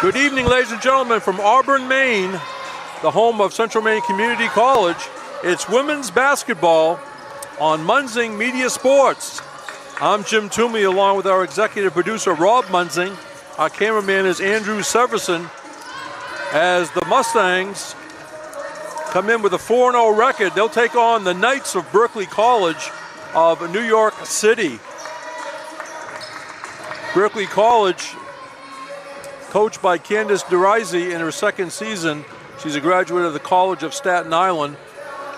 Good evening, ladies and gentlemen, from Auburn, Maine, the home of Central Maine Community College. It's women's basketball on Munzing Media Sports. I'm Jim Toomey, along with our executive producer, Rob Munzing. Our cameraman is Andrew Severson. As the Mustangs come in with a 4-0 record, they'll take on the Knights of Berkeley College of New York City. Berkeley College, coached by Candace DeRisi in her second season. She's a graduate of the College of Staten Island.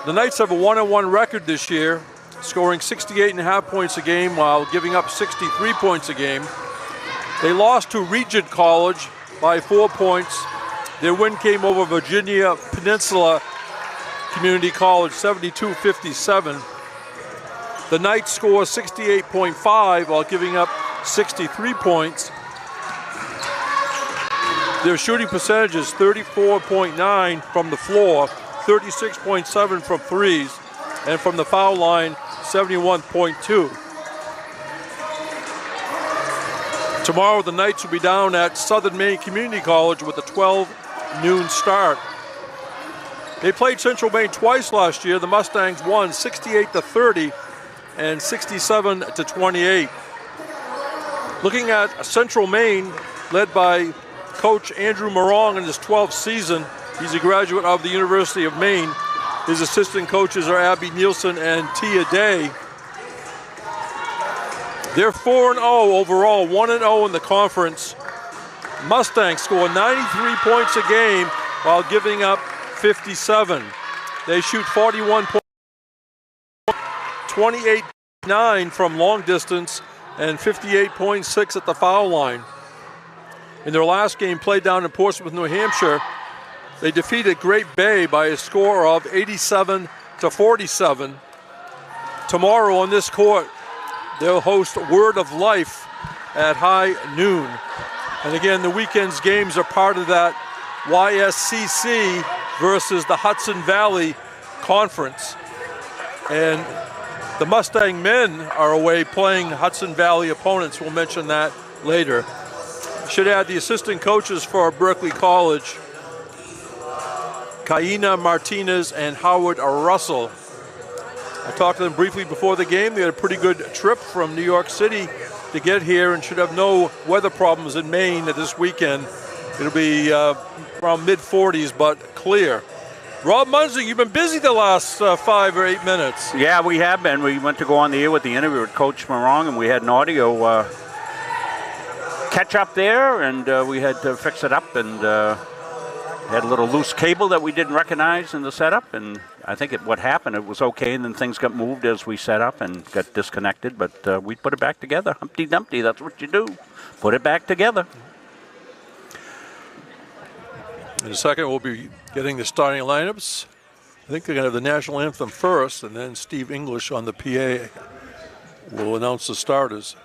The Knights have a 1-1 record this year, scoring 68.5 points a game while giving up 63 points a game. They lost to Regent College by 4 points. Their win came over Virginia Peninsula Community College, 72-57. The Knights score 68.5 while giving up 63 points. Their shooting percentage is 34.9 from the floor, 36.7 from threes, and from the foul line, 71.2. Tomorrow, the Knights will be down at Southern Maine Community College with a 12 noon start. They played Central Maine twice last year. The Mustangs won 68-30 and 67-28. Looking at Central Maine, led by Coach Andrew Morong in his 12th season. He's a graduate of the University of Maine. His assistant coaches are Abby Nielsen and Tia Day. They're 4-0 overall, 1-0 in the conference. Mustangs score 93 points a game while giving up 57. They shoot 41 points, 28.9 from long distance, and 58.6 at the foul line. In their last game played down in Portsmouth, New Hampshire, they defeated Great Bay by a score of 87-47. Tomorrow on this court, they'll host Word of Life at high noon. And again, the weekend's games are part of that YSCC versus the Hudson Valley Conference. And the Mustang men are away playing Hudson Valley opponents. We'll mention that later. Should add the assistant coaches for Berkeley College, Kaina Martinez and Howard Russell. I talked to them briefly before the game. They had a pretty good trip from New York City to get here and should have no weather problems in Maine this weekend. It'll be around mid-40s, but clear. Rob Munzing, you've been busy the last 5 or 8 minutes. Yeah, we have been. We went to go on the air with the interview with Coach Morong, and we had an audio catch up there, and we had to fix it up, and had a little loose cable that we didn't recognize in the setup, and I think what happened, it was okay, and then things got moved as we set up and got disconnected, but we put it back together. Humpty Dumpty, that's what you do. Put it back together. In a second, we'll be getting the starting lineups. I think they're going to have the national anthem first, and then Steve English on the PA will announce the starters.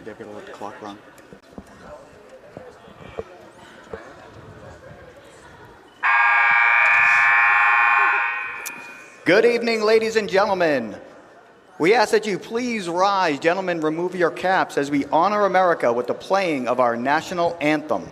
They've got to let the clock run. Good evening, ladies and gentlemen. We ask that you please rise. Gentlemen, remove your caps as we honor America with the playing of our national anthem.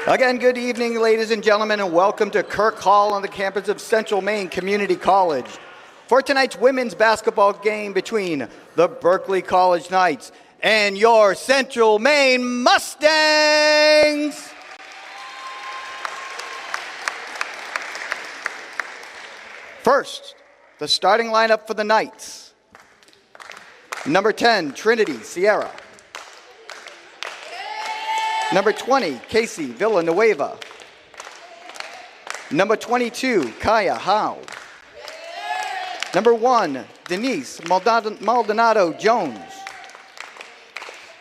Again, good evening, ladies and gentlemen, and welcome to Kirk Hall on the campus of Central Maine Community College for tonight's women's basketball game between the Berkeley College Knights and your Central Maine Mustangs. First, the starting lineup for the Knights. Number 10, Trinity Sierra. Number 20, Casey Villanueva. Number 22, Kaya Howe. Number 1, Denise Maldonado Jones.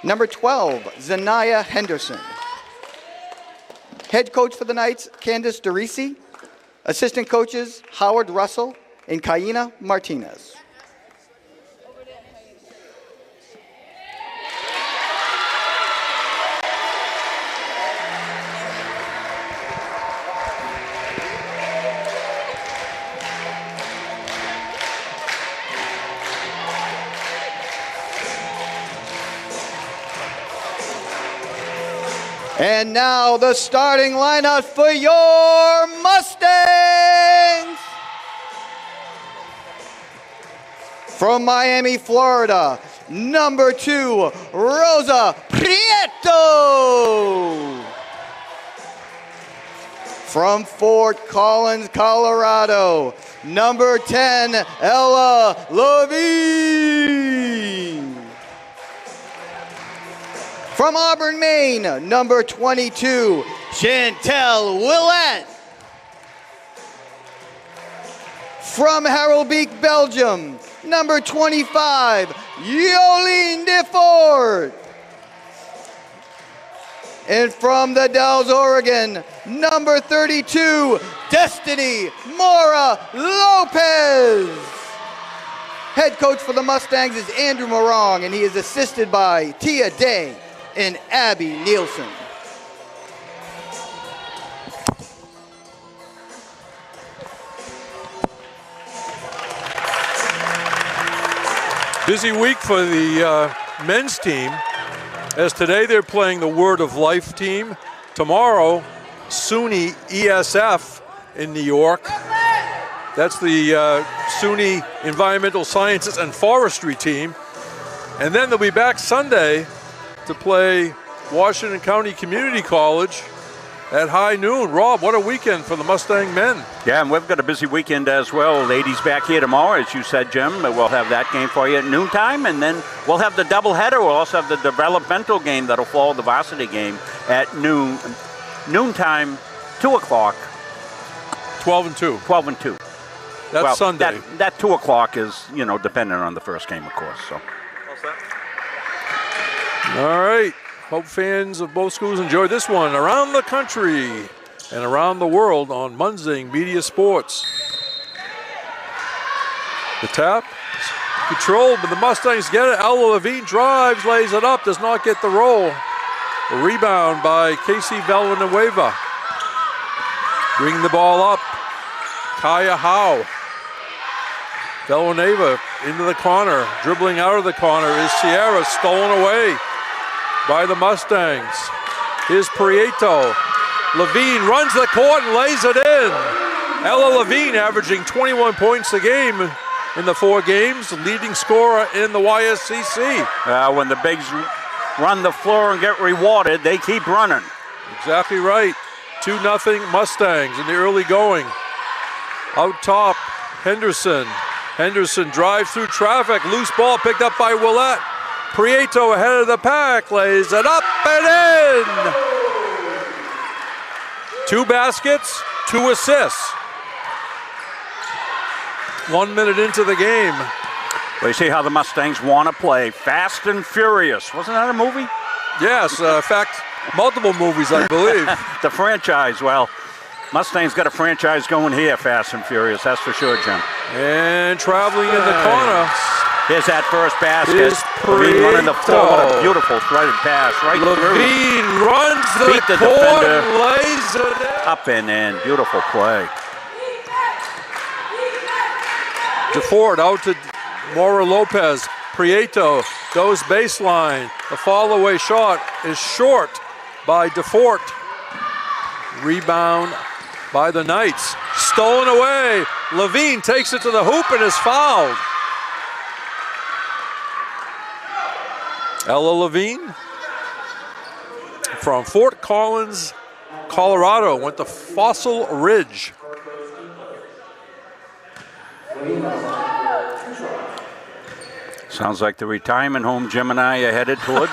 Number 12, Zanaya Henderson. Head coach for the Knights, Candice DeRisi. Assistant coaches, Howard Russell and Kaina Martinez. And now the starting lineup for your Mustangs. From Miami, Florida, number 2, Rosa Prieto. From Fort Collins, Colorado, number 10, Ella Levine. From Auburn, Maine, number 22, Chantel Willett. From Harelbeek, Belgium, number 25, Yolene DeFord. And from the Dalles, Oregon, number 32, Destiny Mora Lopez. Head coach for the Mustangs is Andrew Morong, and he is assisted by Tia Day and Abby Nielsen. Busy week for the men's team, as today they're playing the Word of Life team. Tomorrow, SUNY ESF in New York. That's the SUNY Environmental Sciences and Forestry team. And then they'll be back Sunday to play Washington County Community College at high noon. Rob, what a weekend for the Mustang men. Yeah, and we've got a busy weekend as well. Ladies back here tomorrow, as you said, Jim. We'll have that game for you at noontime, and then we'll have the doubleheader. We'll also have the developmental game that'll follow the varsity game at noontime, 2 o'clock. 12 and 2. 12 and 2. That's Sunday. That 2 o'clock is, dependent on the first game, of course. So. All right. Hope fans of both schools enjoyed this one around the country and around the world on Mustang Media Sports. The tap is controlled, but the Mustangs get it. Ella Levine drives, lays it up, does not get the roll. A rebound by Casey Villanueva. Bring the ball up. Kaya Howe. Villanueva into the corner. Dribbling out of the corner is Sierra, stolen away by the Mustangs. Here's Prieto. Levine runs the court and lays it in. Ella Levine averaging 21 points a game in the 4 games, leading scorer in the YSCC. When the bigs run the floor and get rewarded, they keep running. Exactly right. 2-0 Mustangs in the early going. Out top, Henderson. Henderson drives through traffic. Loose ball picked up by Willett. Prieto ahead of the pack, lays it up and in. 2 baskets, 2 assists. 1 minute into the game. Well, you see how the Mustangs want to play. Fast and Furious. Wasn't that a movie? Yes, in fact, multiple movies, I believe. The franchise, well, Mustangs got a franchise going here, Fast and Furious, that's for sure, Jim. And traveling in the corner. Here's that first basket. Levine running the floor. What a beautiful threaded pass right through. Levine runs the court and lays it in. Up and in. Beautiful play. DeFord out to Mora Lopez. Prieto goes baseline. The fall away shot is short by DeFort. Rebound by the Knights. Stolen away. Levine takes it to the hoop and is fouled. Ella Levine from Fort Collins, Colorado, went to Fossil Ridge. Sounds like the retirement home Jim and I are headed towards.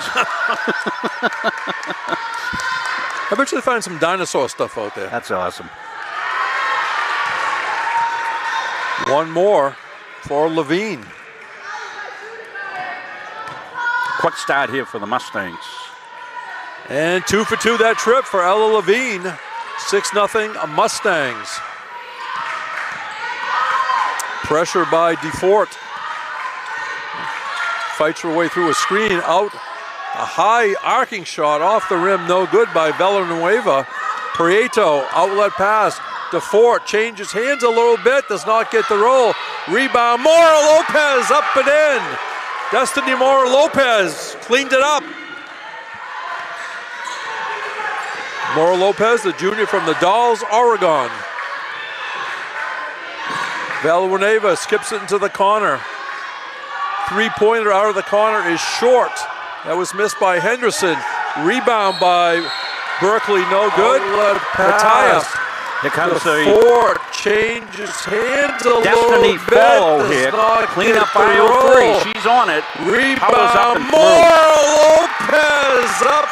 I bet you they find some dinosaur stuff out there. That's awesome. One more for Levine. Quick start here for the Mustangs. And 2 for 2 that trip for Ella Levine. 6-0 Mustangs. Pressure by DeFort. Fights her way through a screen, out. A high arcing shot off the rim, no good by Villanueva. Prieto, outlet pass. DeFort changes hands a little bit, does not get the roll. Rebound, Mora Lopez up and in. Destiny Mora Lopez cleaned it up. Mora Lopez, the junior from the Dolls, Oregon. Villanueva skips it into the corner. Three-pointer out of the corner is short. That was missed by Henderson. Rebound by Berkeley, no good. Matthias. Here comes the Ford changes hands a Destiny little bit. follow here. Clean up by 03. She's on it. Rebound. Mora Lopez up.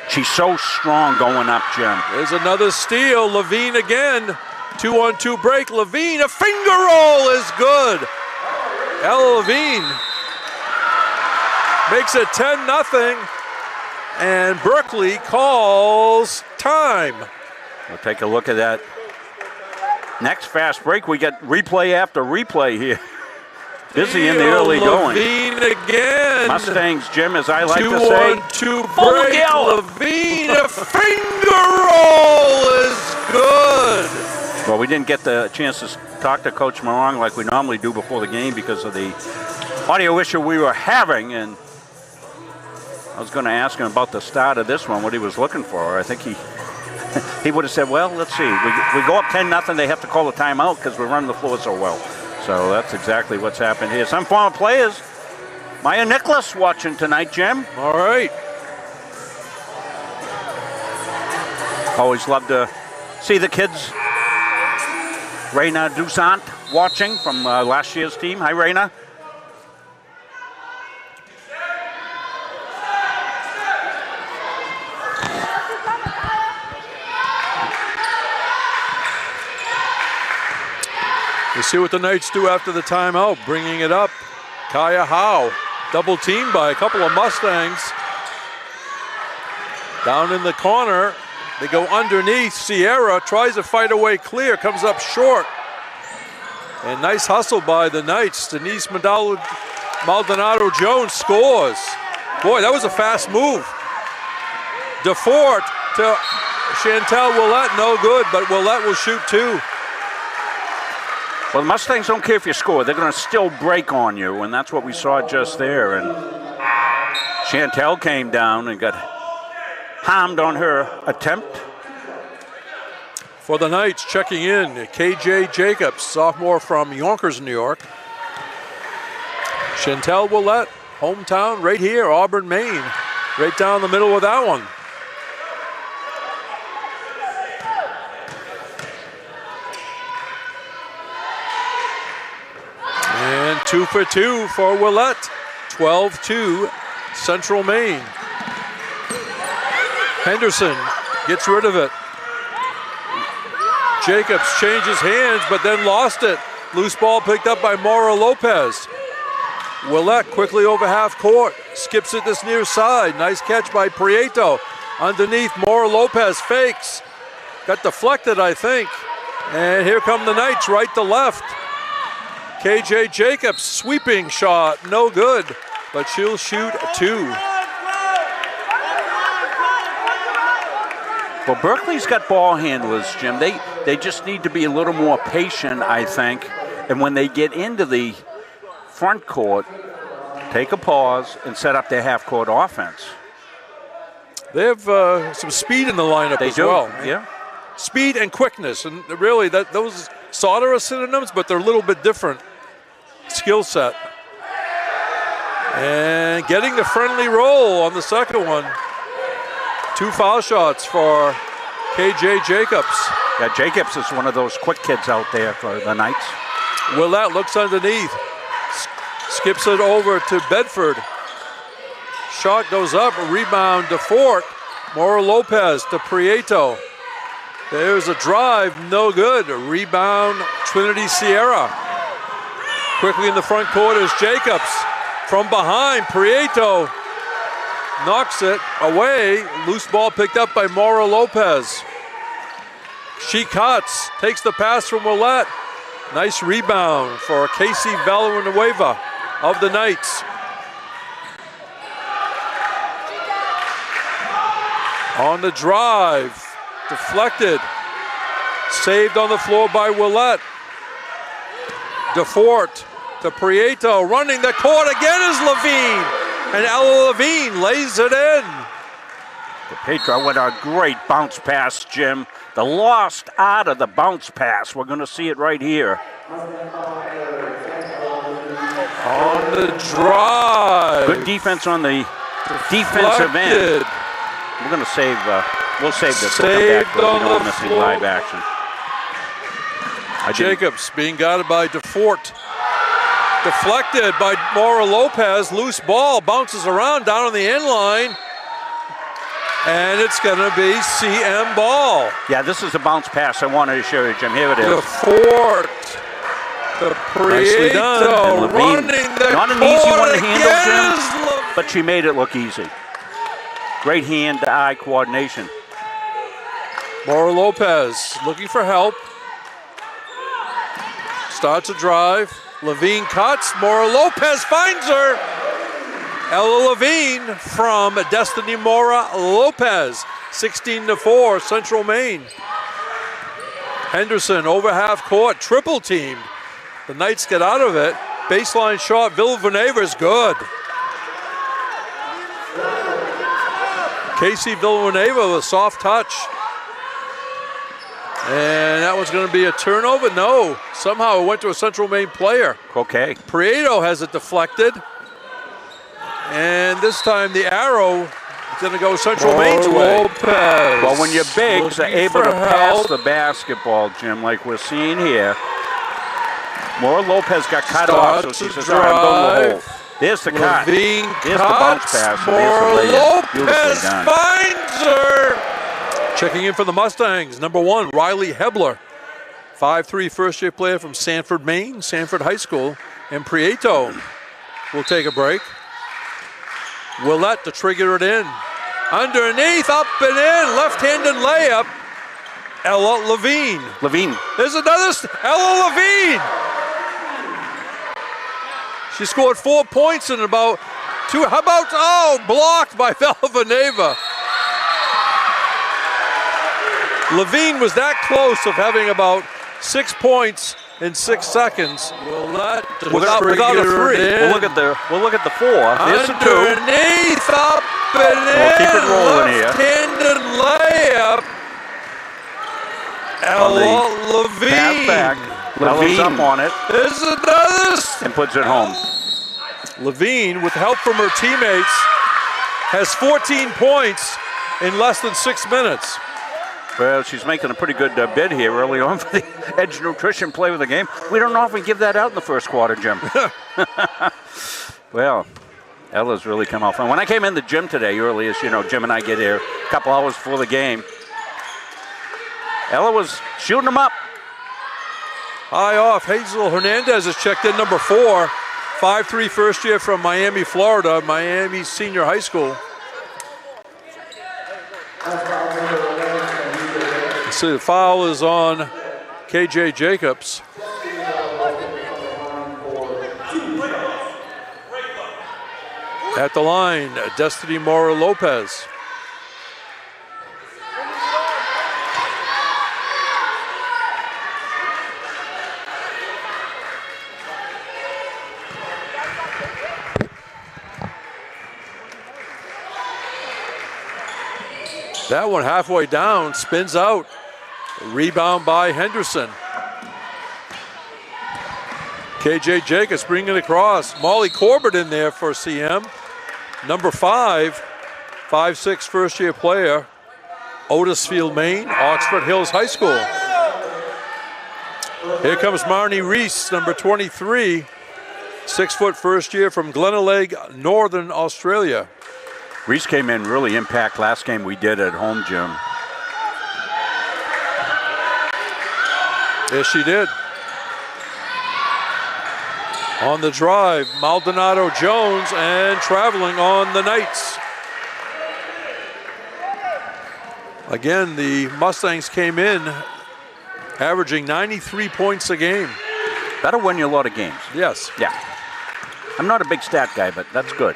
She's so strong going up, Jim. There's another steal. Levine again. 2-on-2 break. Levine, a finger roll is good. Ella Levine makes it 10-0. And Berkeley calls time. We'll take a look at that. Next fast break, we get replay after replay here. Busy in the early going. Levine again. Mustangs, Jim, as I like to say. 2-on-2 break. Levine, a finger roll is good. Well, we didn't get the chance to talk to Coach Morong like we normally do before the game because of the audio issue we were having, and I was going to ask him about the start of this one, what he was looking for. I think he would have said, well, let's see. We go up 10-0, they have to call a timeout because we're running the floor so well. So that's exactly what's happened here. Some former players. Maya Nicholas watching tonight, Jim. All right. Always love to see the kids. Reina Dusant watching from last year's team. Hi, Reina. You see what the Knights do after the timeout, bringing it up. Kaya Howe, double teamed by a couple of Mustangs. Down in the corner, they go underneath. Sierra tries to fight away clear, comes up short. And nice hustle by the Knights. Denise Maldonado-Jones scores. Boy, that was a fast move. DeFort to Chantel Willett, no good, but Willett will shoot two. Well, the Mustangs don't care if you score. They're going to still break on you, and that's what we saw just there. And Chantel came down and got harmed on her attempt. For the Knights, checking in, KJ Jacobs, sophomore from Yonkers, New York. Chantel Willett, hometown, right here, Auburn, Maine. Right down the middle with that one. And 2 for 2 for Willett. 12-2, Central Maine. Henderson gets rid of it. Jacobs changes hands, but then lost it. Loose ball picked up by Mora Lopez. Willett quickly over half court. Skips it this near side. Nice catch by Prieto. Underneath, Mora Lopez fakes. Got deflected, I think. And here come the Knights, right to left. KJ Jacobs, sweeping shot, no good, but she'll shoot two. Well, Berkeley's got ball handlers, Jim. They just need to be a little more patient, I think. And when they get into the front court, take a pause and set up their half-court offense. They have some speed in the lineup They as do, well. yeah. Speed and quickness, and really those sort of are synonyms, but they're a little bit different skill set. And getting the friendly roll on the second one. 2 foul shots for KJ Jacobs. Yeah, Jacobs is one of those quick kids out there for the Knights. Willett looks underneath, skips it over to Bedford. Shot goes up, a rebound to Fort. Mora Lopez to Prieto. There's a drive, no good. A rebound, Trinity Sierra. Quickly in the front court is Jacobs. From behind, Prieto knocks it away. Loose ball picked up by Mora Lopez. She cuts, takes the pass from Willett. Nice rebound for Casey Villanueva of the Knights. On the drive, deflected. Saved on the floor by Willett. DeFort to Prieto, running the court again is Levine. And Ella Levine lays it in. DePietro with a great bounce pass, Jim. The lost art of the bounce pass. We're going to see it right here. On the drive. Good defense on the defensive end. We're going to save, we'll save this. We'll come back to it. We don't want to see live action. Jacobs being guarded by DeFort. Deflected by Mora Lopez. Loose ball, bounces around down on the end line. And it's going to be CM ball. Yeah, this is a bounce pass I wanted to show you, Jim. Here it is. DeFort. The Prieto running the not an easy one to handle, Jim, but she made it look easy. Great hand-to-eye coordination. Mora Lopez looking for help. Starts a drive. Levine cuts. Mora Lopez finds her. Ella Levine from Destiny Mora Lopez. 16-4, Central Maine. Henderson over half court, triple teamed. The Knights get out of it. Baseline shot, Villanueva is good. Casey Villanueva with a soft touch. And that was going to be a turnover? No. Somehow it went to a Central Maine player. Okay. Prieto has it deflected. And this time the arrow is going to go Central Maine's way. Well, when you're big, they're able to pass the basketball, Jim, like we're seeing here. Mora Lopez got cut off, so she says, all right, I'm going to the hole. There's the cut. There's the bounce pass. Mora Lopez finds her. Checking in for the Mustangs, number 1, Riley Hebler. 5'3", first-year player from Sanford, Maine, Sanford High School. And Prieto will take a break. Willett to trigger it in. Underneath, up and in, left-handed layup. Ella Levine. Levine. There's another, Ella Levine. She scored 4 points in about 2, how about, blocked by Villanueva. Levine was that close of having about 6 points in 6 seconds. Without a three. We'll look at the 4. There's the 2. Underneath, up and in. We'll keep it rolling here. Left-handed layup. Ella Levine. Pass back. Levine's up on it. There's another. And puts it home. Levine, with help from her teammates, has 14 points in less than 6 minutes. Well, she's making a pretty good bid here early on for the Edge Nutrition play of the game. We don't often give that out in the first quarter, Jim. Well, Ella's really come off. And when I came in the gym today, early as you know, Jim and I get here a couple hours before the game, Ella was shooting them up. High off, Hazel Hernandez is checked in, number 4. 5'3", first year from Miami, Florida, Miami Senior High School. So the foul is on KJ Jacobs. At the line, Destiny Mora Lopez. That one halfway down, spins out. Rebound by Henderson. KJ Jacobs bringing it across. Molly Corbett in there for CM. Number 5'6" first-year player. Otisfield, Maine, Oxford Hills High School. Here comes Marnie Reese, number 23, 6 foot first year from Glenaleg, Northern Australia. Reese came in really impact last game we did at home, Jim. Yes, she did. On the drive, Maldonado Jones, and traveling on the Knights. Again, the Mustangs came in averaging 93 points a game. That'll win you a lot of games. Yes. Yeah. I'm not a big stat guy, but that's good.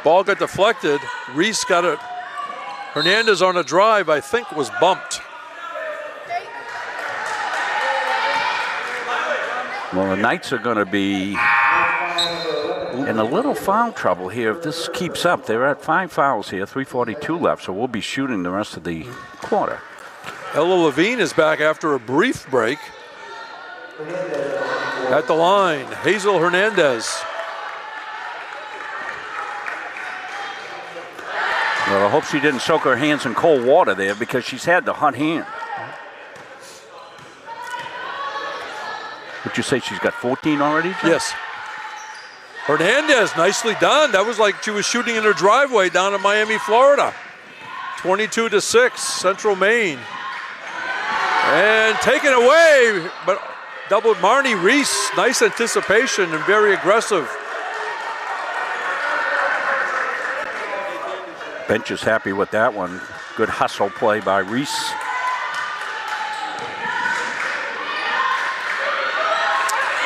Ball got deflected. Reese got it. Hernandez on a drive, I think, was bumped. Well, the Knights are going to be in a little foul trouble here if this keeps up. They're at 5 fouls here, 3:42 left, so we'll be shooting the rest of the quarter. Ella Levine is back after a brief break. At the line, Hazel Hernandez. Well, I hope she didn't soak her hands in cold water there because she's had the hot hand. Would you say she's got 14 already, Jim? Yes. Hernandez, nicely done. That was like she was shooting in her driveway down in Miami, Florida. 22-6, Central Maine. And taken away, but doubled Marnie Reese. Nice anticipation and very aggressive. Bench is happy with that one. Good hustle play by Reese.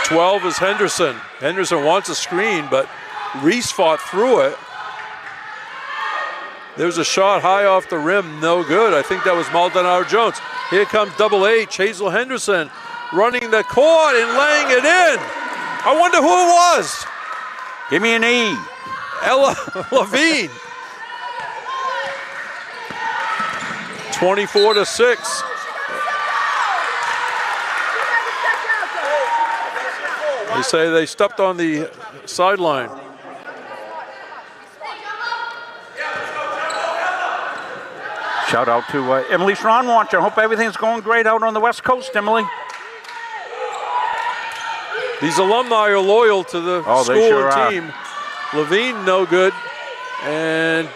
.12 is Henderson. Henderson wants a screen, but Reese fought through it. There's a shot high off the rim, no good. I think that was Maldonado Jones. Here comes Double H, Hazel Henderson, running the court and laying it in. I wonder who it was. Give me an E. Ella Levine. 24-6. They say they stepped on the sideline. Shout out to Emily Schronwatch. I hope everything's going great out on the West Coast, Emily. These alumni are loyal to the school and team. Levine, no good. And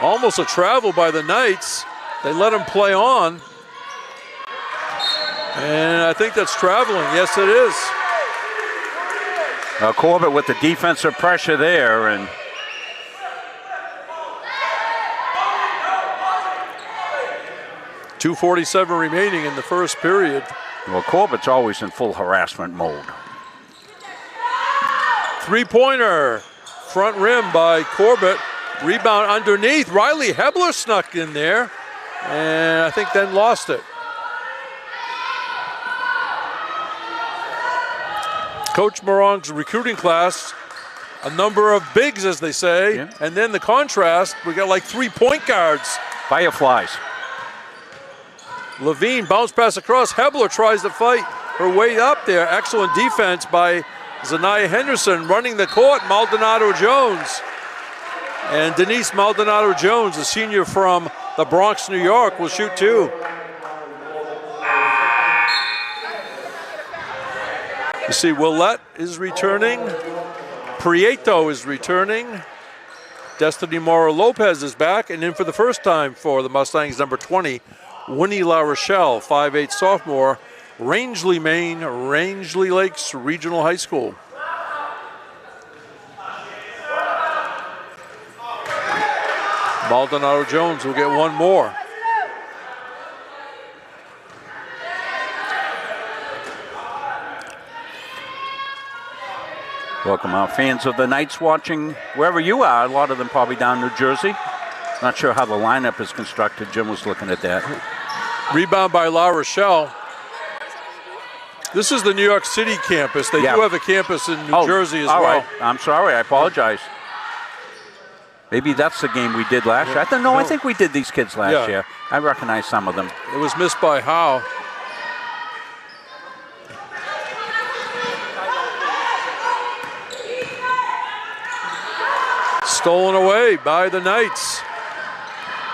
almost a travel by the Knights. They let him play on. And I think that's traveling. Yes, it is. Corbett with the defensive pressure there. And .247 remaining in the first period. Well, Corbett's always in full harassment mode. Three-pointer, front rim by Corbett. Rebound underneath. Riley Hebler snuck in there, and I think then lost it. Coach Morong's recruiting class, a number of bigs, as they say, yeah. And then the contrast, we got like 3 point guards. Fireflies. Levine bounce pass across. Hebler tries to fight her way up there. Excellent defense by Zanaya Henderson running the court. Maldonado Jones. And Denise Maldonado Jones, a senior from the Bronx, New York, will shoot two. You see, Willette is returning. Prieto is returning. Destiny Mora Lopez is back. And in for the first time for the Mustangs, number 20, Winnie La Rochelle, 5'8" sophomore, Rangeley, Maine, Rangeley Lakes Regional High School. Maldonado Jones will get one more. Welcome our fans of the Knights watching wherever you are. A lot of them probably down New Jersey. Not sure how the lineup is constructed. Jim was looking at that. Rebound by La Rochelle. This is the New York City campus. They do have a campus in New Jersey as well. Right. I'm sorry, I apologize. Maybe that's the game we did last year. I think we did these kids last year. I recognize some of them. It was missed by Howe. Stolen away by the Knights.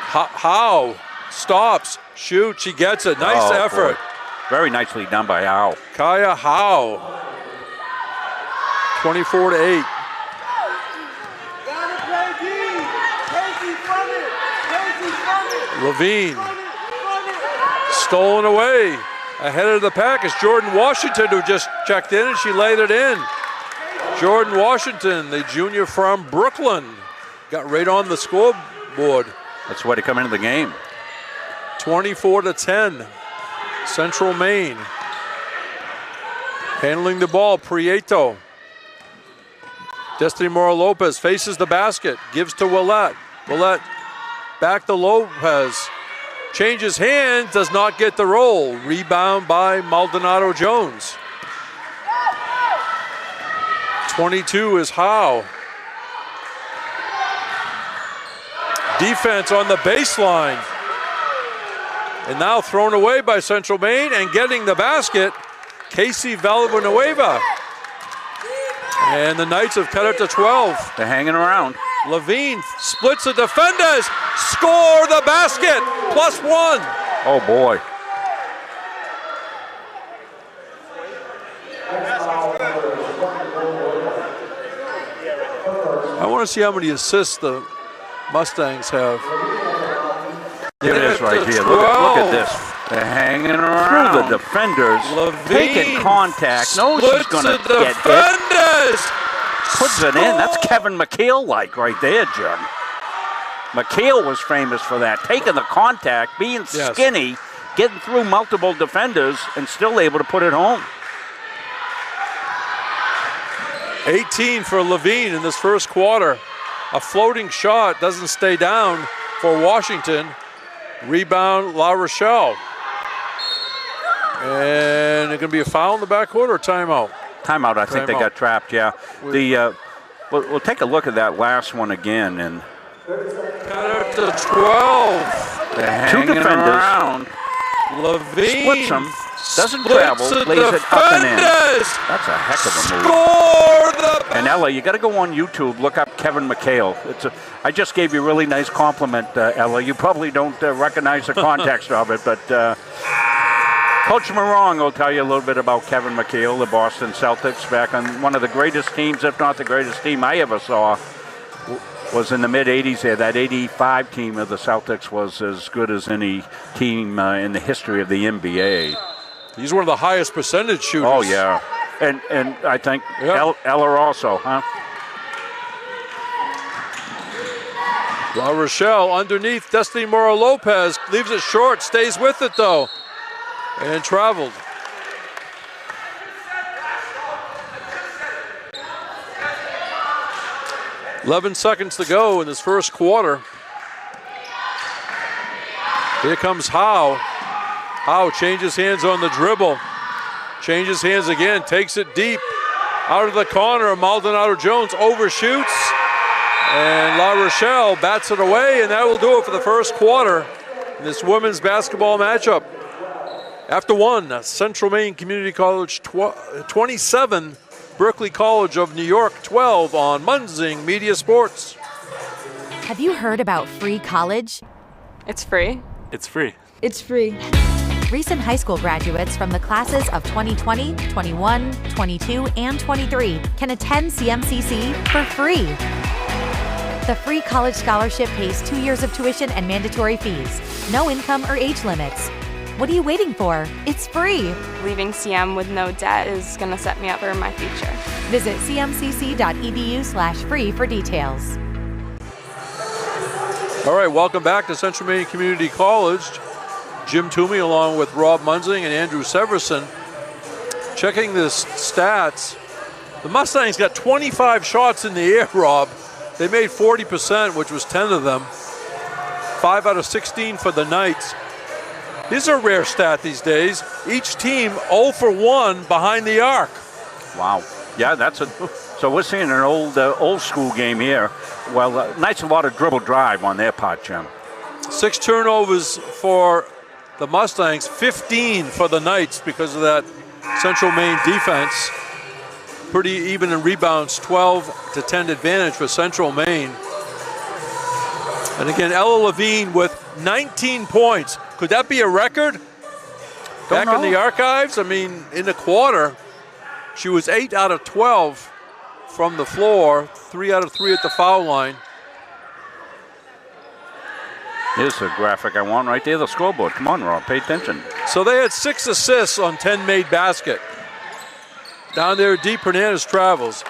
Howe stops, shoots, she gets it. Nice effort. Boy. Very nicely done by Howe. Kaya Howe. 24-8. Levine. Stolen away. Ahead of the pack is Jordan Washington, who just checked in, and she laid it in. Jordan Washington, the junior from Brooklyn, got right on the scoreboard. That's the way to come into the game. 24-10, Central Maine. Handling the ball, Prieto. Destiny Mora Lopez faces the basket, gives to Willette. Willette back to Lopez. Changes hands, does not get the roll. Rebound by Maldonado Jones. 22 is Howe. Defense on the baseline. And now thrown away by Central Maine, and getting the basket, Casey Villanueva. And the Knights have cut it to 12. They're hanging around. Levine splits the defenders. Score the basket. +1. Oh, boy. I want to see how many assists the Mustangs have. There it is right here. Look at this. They're hanging around. Through the defenders. Levine taking contact. No, she's going to get hit. Puts it in. That's Kevin McHale-like right there, Jim. McHale was famous for that. Taking the contact, being skinny, getting through multiple defenders, and still able to put it home. 18 for Levine in this first quarter. A floating shot doesn't stay down for Washington. Rebound, La Rochelle. And it's going to be a foul in the backcourt or timeout? Timeout. I think they got trapped, yeah. We'll take a look at that last one again. And cut it to 12. They're two defenders. Around. Levine splits them. Doesn't travel, lays it up and in. That's a heck of a move. Score and Ella, you got to go on YouTube, look up Kevin McHale. I just gave you a really nice compliment, Ella. You probably don't recognize the context of it, but Coach Morong will tell you a little bit about Kevin McHale, the Boston Celtics, back on one of the greatest teams, if not the greatest team I ever saw. Was in the mid-'80s there. That 85 team of the Celtics was as good as any team in the history of the NBA. He's one of the highest percentage shooters. Oh, yeah. And I think Eller also, huh? La Rochelle underneath. Destiny Mora Lopez leaves it short, stays with it though, and traveled. "11 seconds to go in this first quarter. Here comes Howe. Howe changes hands on the dribble. Changes hands again, takes it deep. Out of the corner, Maldonado Jones overshoots. And La Rochelle bats it away, and that will do it for the first quarter in this women's basketball matchup. After one, Central Maine Community College 27, Berkeley College of New York 12 on Munzing Media Sports. Have you heard about free college? It's free. It's free. It's free. Recent high school graduates from the classes of 2020, 21, 22, and 23 can attend CMCC for free. The free college scholarship pays 2 years of tuition and mandatory fees. No income or age limits. What are you waiting for? It's free. Leaving CM with no debt is going to set me up for my future. Visit cmcc.edu/free for details. All right, welcome back to Central Maine Community College. Jim Toomey along with Rob Munzing and Andrew Severson. Checking the stats, the Mustangs got 25 shots in the air, Rob. They made 40%, which was 10 of them. 5 out of 16 for the Knights. This is a rare stat these days. Each team 0 for 1 behind the arc. Wow. Yeah, so we're seeing an old school game here. Well, nice, a lot of dribble drive on their part, Jim. 6 turnovers for the Mustangs, 15 for the Knights because of that Central Maine defense. Pretty even in rebounds, 12-10 advantage for Central Maine. And again, Ella Levine with 19 points. Could that be a record? Back in the archives? I mean, in the quarter, she was 8 out of 12 from the floor, 3 out of 3 at the foul line. Here's the graphic I want right there, the scoreboard. Come on, Rob, pay attention. So they had 6 assists on 10 made basket. Down there, Dee Hernandez travels.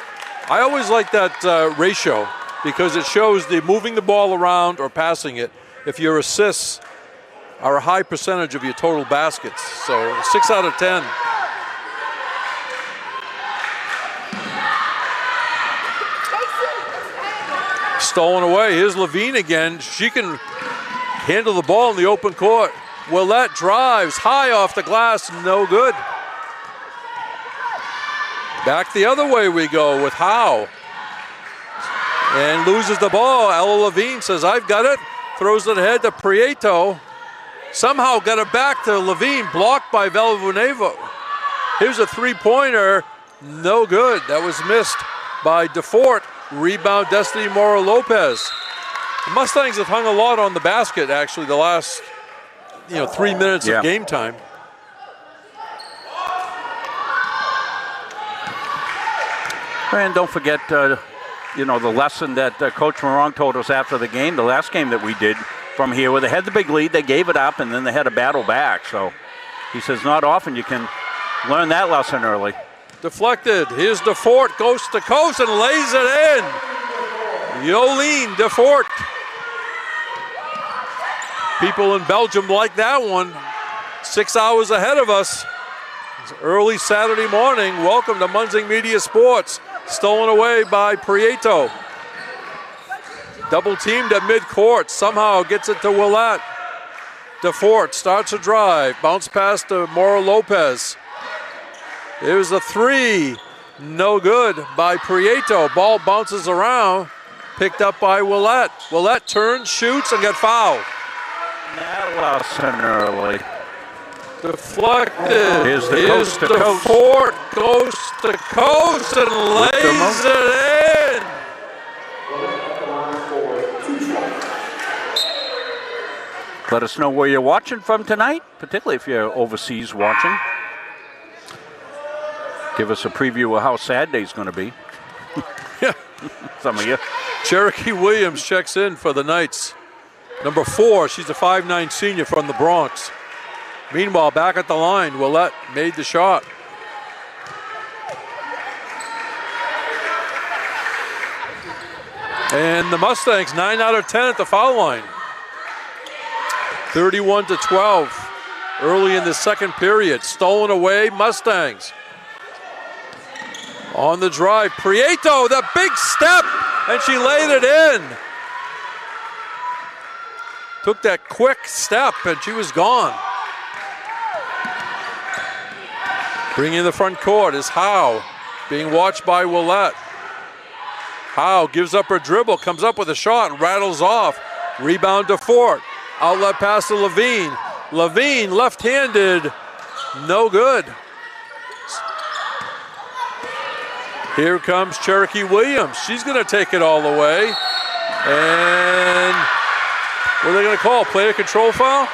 I always like that ratio because it shows the moving the ball around or passing it. If your assists are a high percentage of your total baskets. So 6 out of 10. Stolen away. Here's Levine again. She can handle the ball in the open court. Willette drives high off the glass, no good. Back the other way we go with Howe. And loses the ball. Ella Levine says, I've got it. Throws it ahead to Prieto. Somehow got it back to Levine, blocked by Velvunevo. Here's a three-pointer, no good. That was missed by DeFort. Rebound, Destiny Mora-Lopez. The Mustangs have hung a lot on the basket, actually, the last 3 minutes of game time. And don't forget, the lesson that Coach Morong told us after the game, the last game that we did from here, where they had the big lead, they gave it up, and then they had to battle back. So he says not often you can learn that lesson early. Deflected. Here's DeFort, coast to coast, and lays it in. Jolene DeFort. People in Belgium like that one. 6 hours ahead of us. It's early Saturday morning. Welcome to Munzing Media Sports. Stolen away by Prieto. Double teamed at midcourt. Somehow gets it to Willette. DeFort starts a drive. Bounce pass to Mora-Lopez. Here's a three. No good by Prieto. Ball bounces around. Picked up by Willette. Willette turns, shoots, and got fouled. That lesson early. Deflected. Here's the coast to coast. DeFort coast to coast and lays it in. Let us know where you're watching from tonight, particularly if you're overseas watching. Give us a preview of how Saturday's going to be. Yeah. Some of you. Cherokee Williams checks in for the Knights. Number 4, she's a 5'9" senior from the Bronx. Meanwhile, back at the line, Willette made the shot. And the Mustangs, 9 out of 10 at the foul line. 31-12 early in the second period. Stolen away, Mustangs. On the drive, Prieto, the big step, and she laid it in. Took that quick step, and she was gone. Bringing in the front court is Howe, being watched by Willette. Howe gives up her dribble, comes up with a shot, rattles off. Rebound to Fort. Outlet pass to Levine. Levine, left-handed, no good. Here comes Cherokee Williams. She's going to take it all the way. And what are they going to call? Player control foul?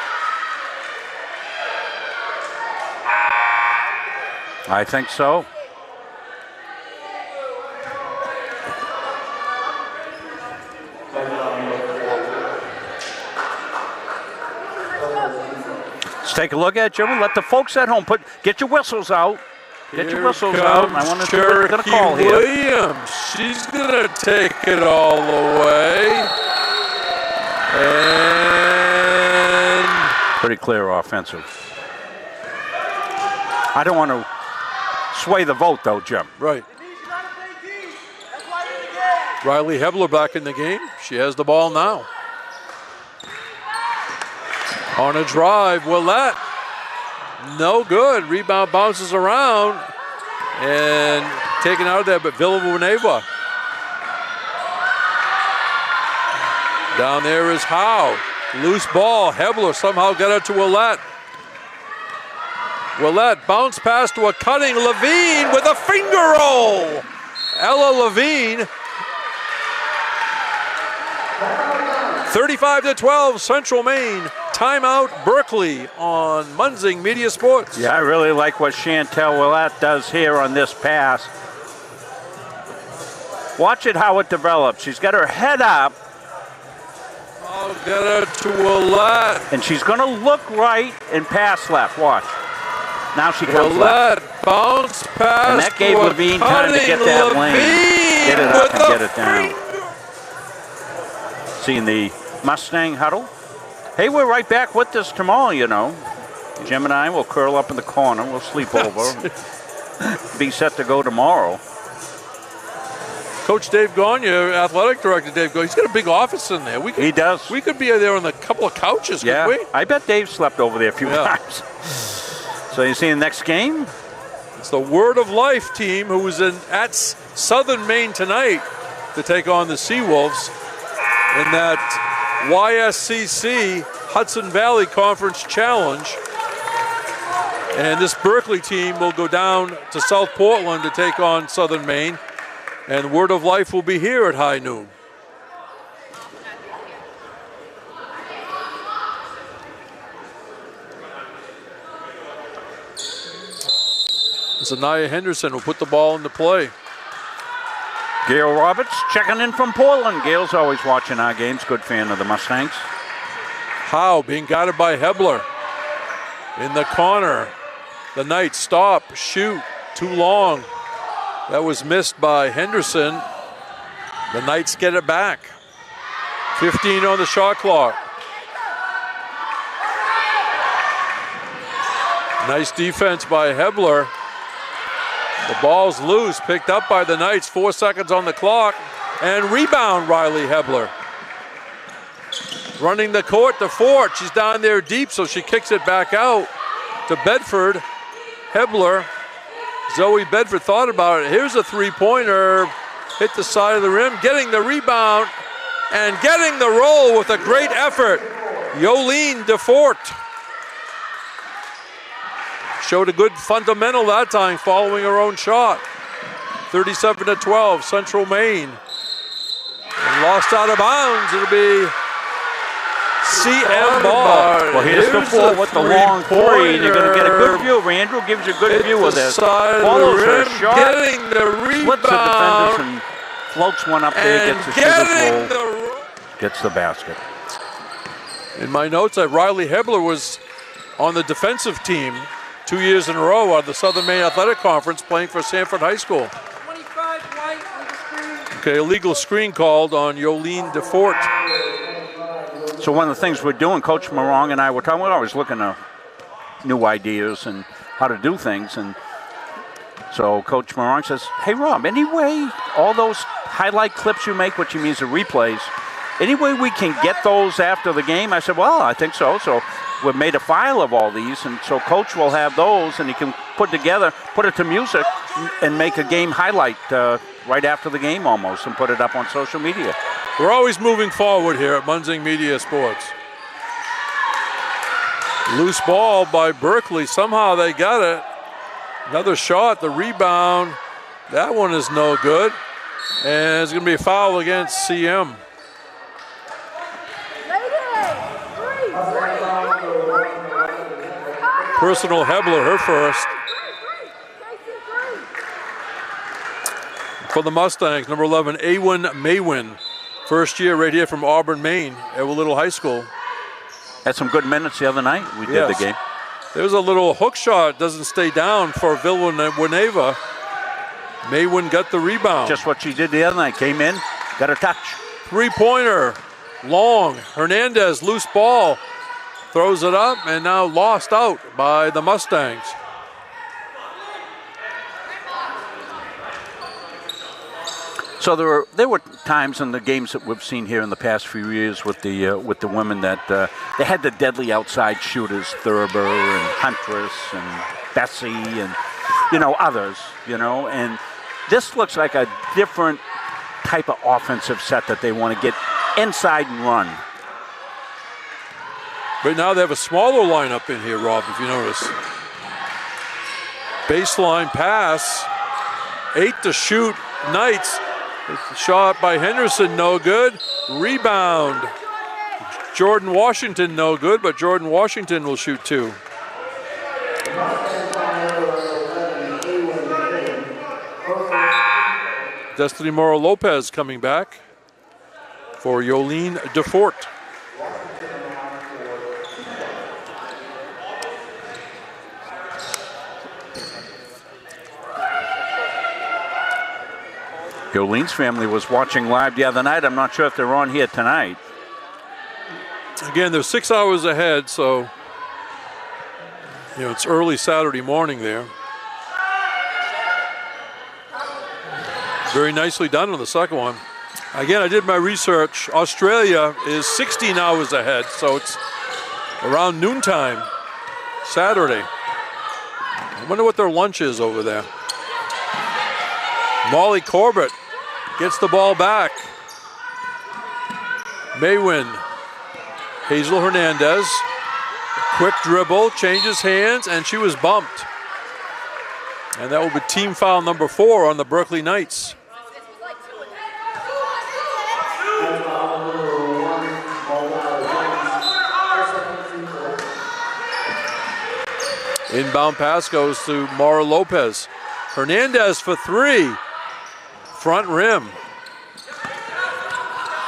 I think so. Let's take a look at it, Jim. Let the folks at home get your whistles out. Get your whistles out. I want to see what they're going to call here. Williams. She's going to take it all the way. And pretty clear offensive. I don't want to sway the vote, though, Jim. Right. Riley Hebler back in the game. She has the ball now. On a drive, Willette. No good. Rebound bounces around. and taken out of there, but Villanueva. Down there is Howe. Loose ball. Hebler somehow got it to Willett. Willett bounce pass to a cutting Levine with a finger roll. Ella Levine. 35-12, Central Maine. Timeout, Berkeley on Munzing Media Sports. Yeah, I really like what Chantel Willett does here on this pass. Watch it how it develops. She's got her head up. I'll get it to Willett. And she's going to look right and pass left. Watch. Now she comes Willett, left. Bounce pass. And that gave Levine time to get that lane. Get it up and get it down. Seeing the Mustang huddle. Hey, we're right back with this tomorrow, you know. Jim and I will curl up in the corner. We'll sleep over. Be set to go tomorrow. Coach Dave Gagne, athletic director Dave Gagne, he's got a big office in there. He does. We could be there on a couple of couches, yeah, couldn't we? I bet Dave slept over there a few times. So you see the next game? It's the Word of Life team who was at Southern Maine tonight to take on the Seawolves in that YSCC Hudson Valley Conference Challenge. And this Berkeley team will go down to South Portland to take on Southern Maine. And Word of Life will be here at high noon. Zanaya Henderson will put the ball into play. Gail Roberts checking in from Portland. Gail's always watching our games. Good fan of the Mustangs. Howe being guided by Hebler. In the corner. The Knights stop, shoot, too long. That was missed by Henderson. The Knights get it back. 15 on the shot clock. Nice defense by Hebler. The ball's loose, picked up by the Knights. 4 seconds on the clock. And rebound, Riley Hebler. Running the court to Fort. She's down there deep, so she kicks it back out to Bedford. Hebler. Zoe Bedford thought about it. Here's a three-pointer. Hit the side of the rim, getting the rebound and getting the roll with a great effort. Yolene DeFort. Showed a good fundamental that time following her own shot. 37-12, Central Maine. And lost out of bounds. It'll be CM ball. Well, here's the four with the long three. You're going to get a good view. Andrew gives you a good view of this. Follows her shot, getting the rebound, splits the defenders and floats one up there, gets the scissors roll, gets the basket. In my notes, Riley Hebler was on the defensive team 2 years in a row out of the Southern Maine Athletic Conference playing for Sanford High School. 25 white on the screen. Okay, illegal screen called on Yolene DeFort. So one of the things we're doing, Coach Morong and I were talking, we're always looking at new ideas and how to do things. And so Coach Morong says, hey, Rob, anyway, all those highlight clips you make, which he means the replays, any way we can get those after the game? I said, well, I think so. So we've made a file of all these, and so Coach will have those, and he can put it to music, and make a game highlight right after the game almost, and put it up on social media. We're always moving forward here at Munzing Media Sports. Loose ball by Berkeley. Somehow they got it. Another shot, the rebound. That one is no good. And it's going to be a foul against CM. Personal Hebler, her first. For the Mustangs, number 11, Awen Maywin. First year right here from Auburn, Maine, at Little High School. Had some good minutes the other night. We did the game. There's a little hook shot, doesn't stay down for Villanueva. Maywin got the rebound. Just what she did the other night. Came in, got a touch. Three-pointer, long. Hernandez, loose ball. Throws it up and now lost out by the Mustangs. So there were times in the games that we've seen here in the past few years with the women that they had the deadly outside shooters, Thurber and Huntress and Bessie, and others, and this looks like a different type of offensive set that they want to get inside and run. Right now they have a smaller lineup in here, Rob, if you notice. Baseline pass, 8 to shoot, Knights. Shot by Henderson, no good. Rebound. Jordan Washington, no good, but Jordan Washington will shoot 2. Destiny Mora Lopez coming back for Yolene DeFort. Yolene's family was watching live the other night. I'm not sure if they're on here tonight. Again, they're 6 hours ahead, so it's early Saturday morning there. Very nicely done on the second one. Again, I did my research. Australia is 16 hours ahead, so it's around noontime Saturday. I wonder what their lunch is over there. Molly Corbett gets the ball back. Maywin. Hazel Hernandez. Quick dribble, changes hands, and she was bumped. And that will be team foul number 4 on the Berkeley Knights. Inbound pass goes to Mara Lopez. Hernandez for 3. Front rim.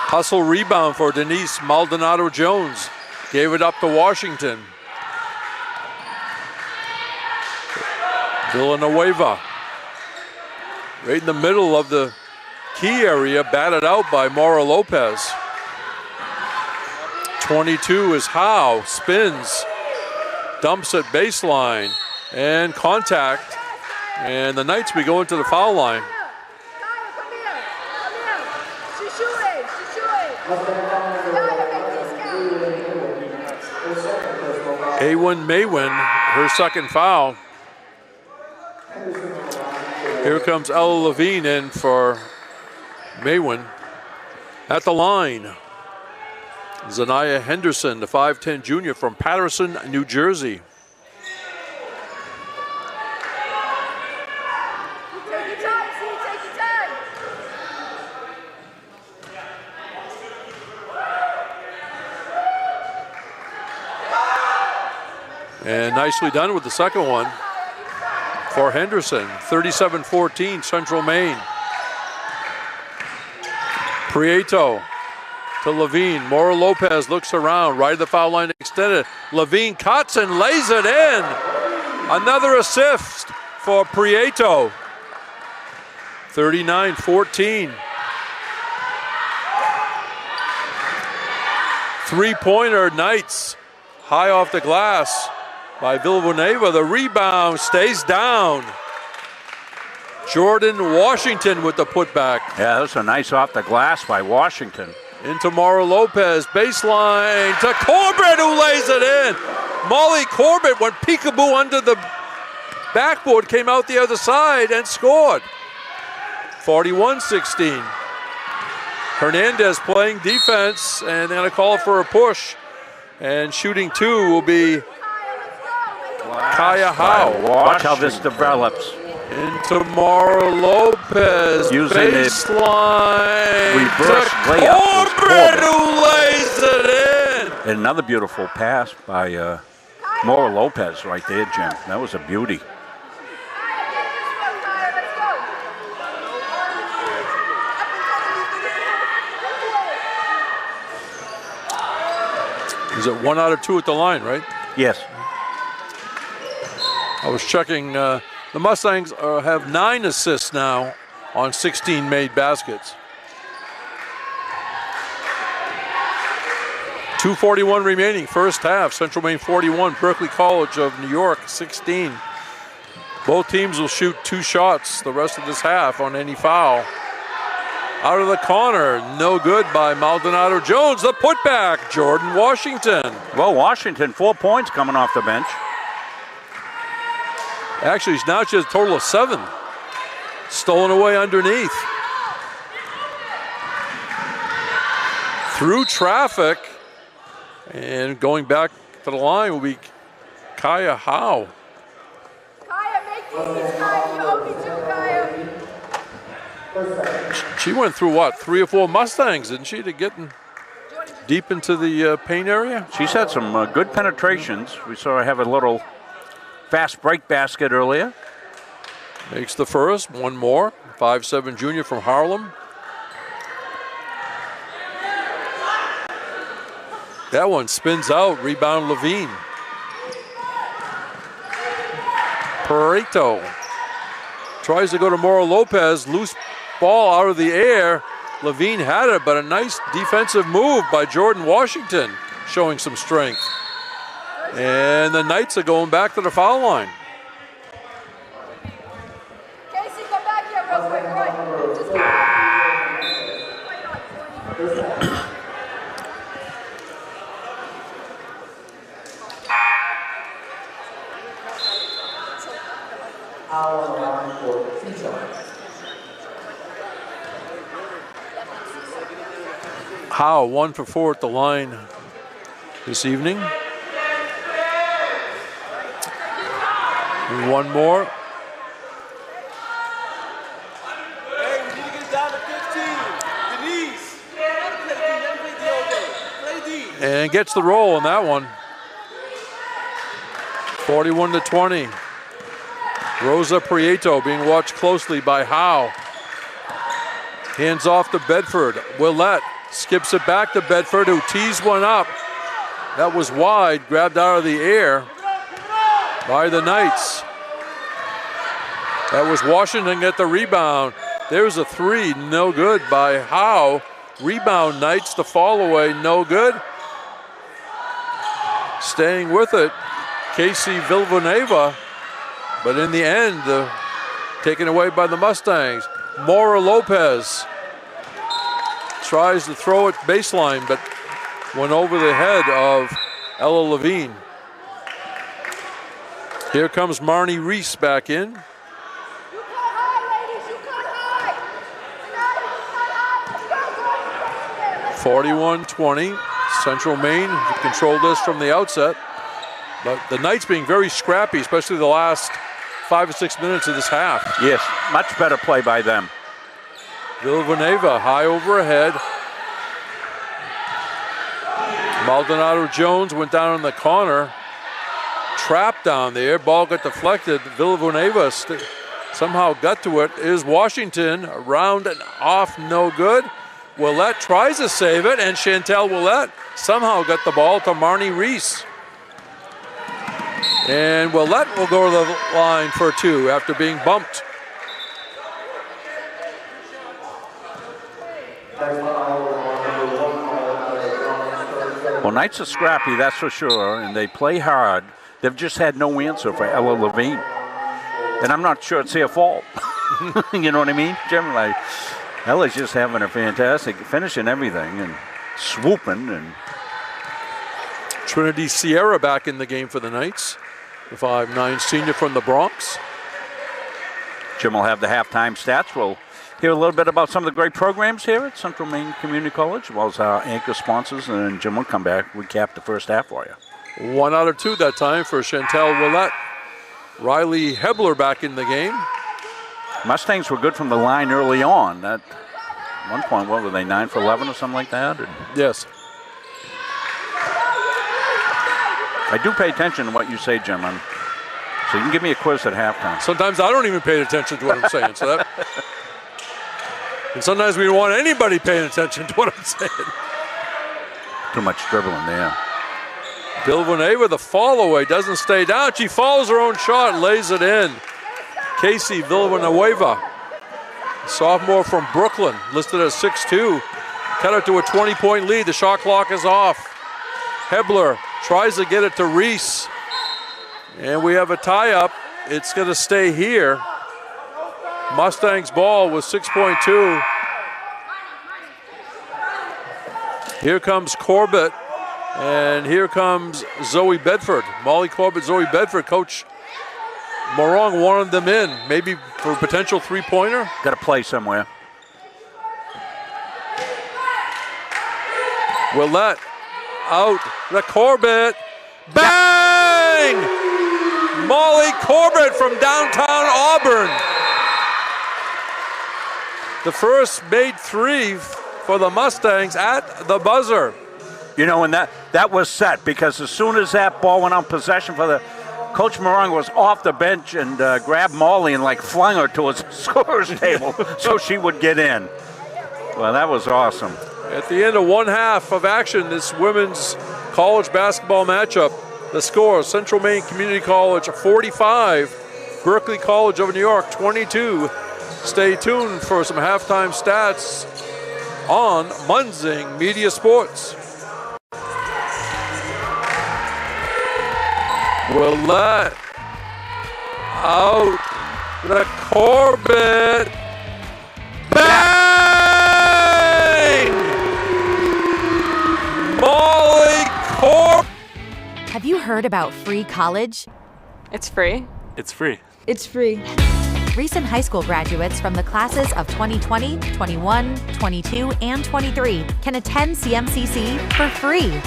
Hustle rebound for Denise Maldonado Jones. Gave it up to Washington. Villanueva. Right in the middle of the key area, batted out by Mara Lopez. 22 is Howe. Spins. Dumps at baseline. And contact. And the Knights be going to the foul line. A1 Maywin, her second foul. Here comes Ella Levine in for Maywin. At the line, Zanaya Henderson, the 5'10 junior from Patterson, New Jersey. And nicely done with the second one for Henderson. 37-14, Central Maine. Prieto to Levine. Mora Lopez looks around, right of the foul line extended. Levine cuts and lays it in. Another assist for Prieto. 39-14. Three-pointer Knights. High off the glass by Villanueva. The rebound stays down. Jordan Washington with the putback. Yeah, that was a nice off the glass by Washington. Into Mara Lopez, baseline to Corbett, who lays it in. Molly Corbett went peekaboo under the backboard, came out the other side and scored. 41-16. Hernandez playing defense, and they're going to call for a push. And shooting 2 will be Kaya Howe. Watch how this develops. Into Mara Lopez, using baseline reverse to layup. Corbett, who lays it in. And another beautiful pass by Mora Lopez right there, Jim. That was a beauty. Is it 1 out of 2 at the line, right? Yes. I was checking. The Mustangs have 9 assists now on 16 made baskets. 2:41 remaining, first half. Central Maine 41, Berkeley College of New York 16. Both teams will shoot 2 shots the rest of this half on any foul. Out of the corner, no good by Maldonado Jones. The putback, Jordan Washington. Well, Washington, 4 points coming off the bench. Actually, now she has a total of 7. Stolen away underneath. Through traffic. And going back to the line will be Kaya Howe. Kaya, make these, Kaya. You owe me 2, Kaya. She went through what, 3 or 4 Mustangs, didn't she, to get deep into the paint area? She's had some good penetrations. We saw her have a little fast break basket earlier. Makes the first, one more. 5'7" junior from Harlem. That one spins out, rebound Levine. Pareto tries to go to Mora Lopez, loose ball out of the air. Levine had it, but a nice defensive move by Jordan Washington, showing some strength. And the Knights are going back to the foul line. Casey, come back here real quick. Right. Just Howe 1 for 4 at the line this evening. And one more. Hey, we need to get down to 15. Denise. Play D. And gets the roll on that one. 41-20. Rosa Prieto being watched closely by Howe. Hands off to Bedford. Willette skips it back to Bedford, who tees one up. That was wide, grabbed out of the air by the Knights. That was Washington get the rebound. There's a 3, no good by Howe. Rebound Knights, the fall away, no good. Staying with it, Casey Villanueva, but in the end, taken away by the Mustangs. Mora Lopez tries to throw it baseline, but went over the head of Ella Levine. Here comes Marnie Reese back in. You cut high, ladies. You cut high. 41-20. Central Maine controlled this from the outset. But the Knights being very scrappy, especially the last 5 or 6 minutes of this half. Yes, much better play by them. Villanueva high overhead. Maldonado Jones went down in the corner. Trapped down there. Ball got deflected. Villanueva somehow got to it. Is Washington around and off, no good. Willette tries to save it, and Chantel Willette somehow got the ball to Marnie Reese. And Willette will go to the line for 2 after being bumped. Well, Knights are scrappy, that's for sure, and they play hard. They've just had no answer for Ella Levine. And I'm not sure it's their fault. You know what I mean, Jim? Like, Ella's just having a fantastic finishing everything and swooping. And Trinity Sierra back in the game for the Knights. The 5'9" senior from the Bronx. Jim will have the halftime stats. We'll hear a little bit about some of the great programs here at Central Maine Community College, as well as our anchor sponsors, and then Jim will come back, recap the first half for you. 1 out of 2 that time for Chantel Willette. Riley Hebler back in the game. Mustangs were good from the line early on. At one point, what were they, 9 for 11 or something like that? And Yes. I do pay attention to what you say, Jim. So you can give me a quiz at halftime. Sometimes I don't even pay attention to what I'm saying. And sometimes we don't want anybody paying attention to what I'm saying. Too much dribbling there. Villanueva, the fall away, doesn't stay down. She follows her own shot, lays it in. Casey Villanueva, sophomore from Brooklyn, listed as 6'2". Cut it to a 20-point lead. The shot clock is off. Hebler tries to get it to Reese. And we have a tie-up. It's going to stay here. Mustangs ball with 6.2. Here comes Corbett. And here comes Zoe Bedford. Molly Corbett, Zoe Bedford. Coach Morong wanted them in, maybe for a potential three-pointer. Got to play somewhere. Willett out the Corbett. Bang! Molly Corbett from downtown Auburn. The first made three for the Mustangs at the buzzer. You know, and that was set because as soon as that ball went on possession for the Coach Morong was off the bench and grabbed Molly and like flung her to his scorer's table so she would get in. Well, that was awesome. At the end of one half of action, this women's college basketball matchup, the score, Central Maine Community College 45, Berkeley College of New York 22. Stay tuned for some halftime stats on Munzing Media Sports. Willett out the Corbett. Bang! Molly Corbett. Have you heard about free college? It's free. It's free. It's free. Recent high school graduates from the classes of 2020, 21, 22, and 23 can attend CMCC for free.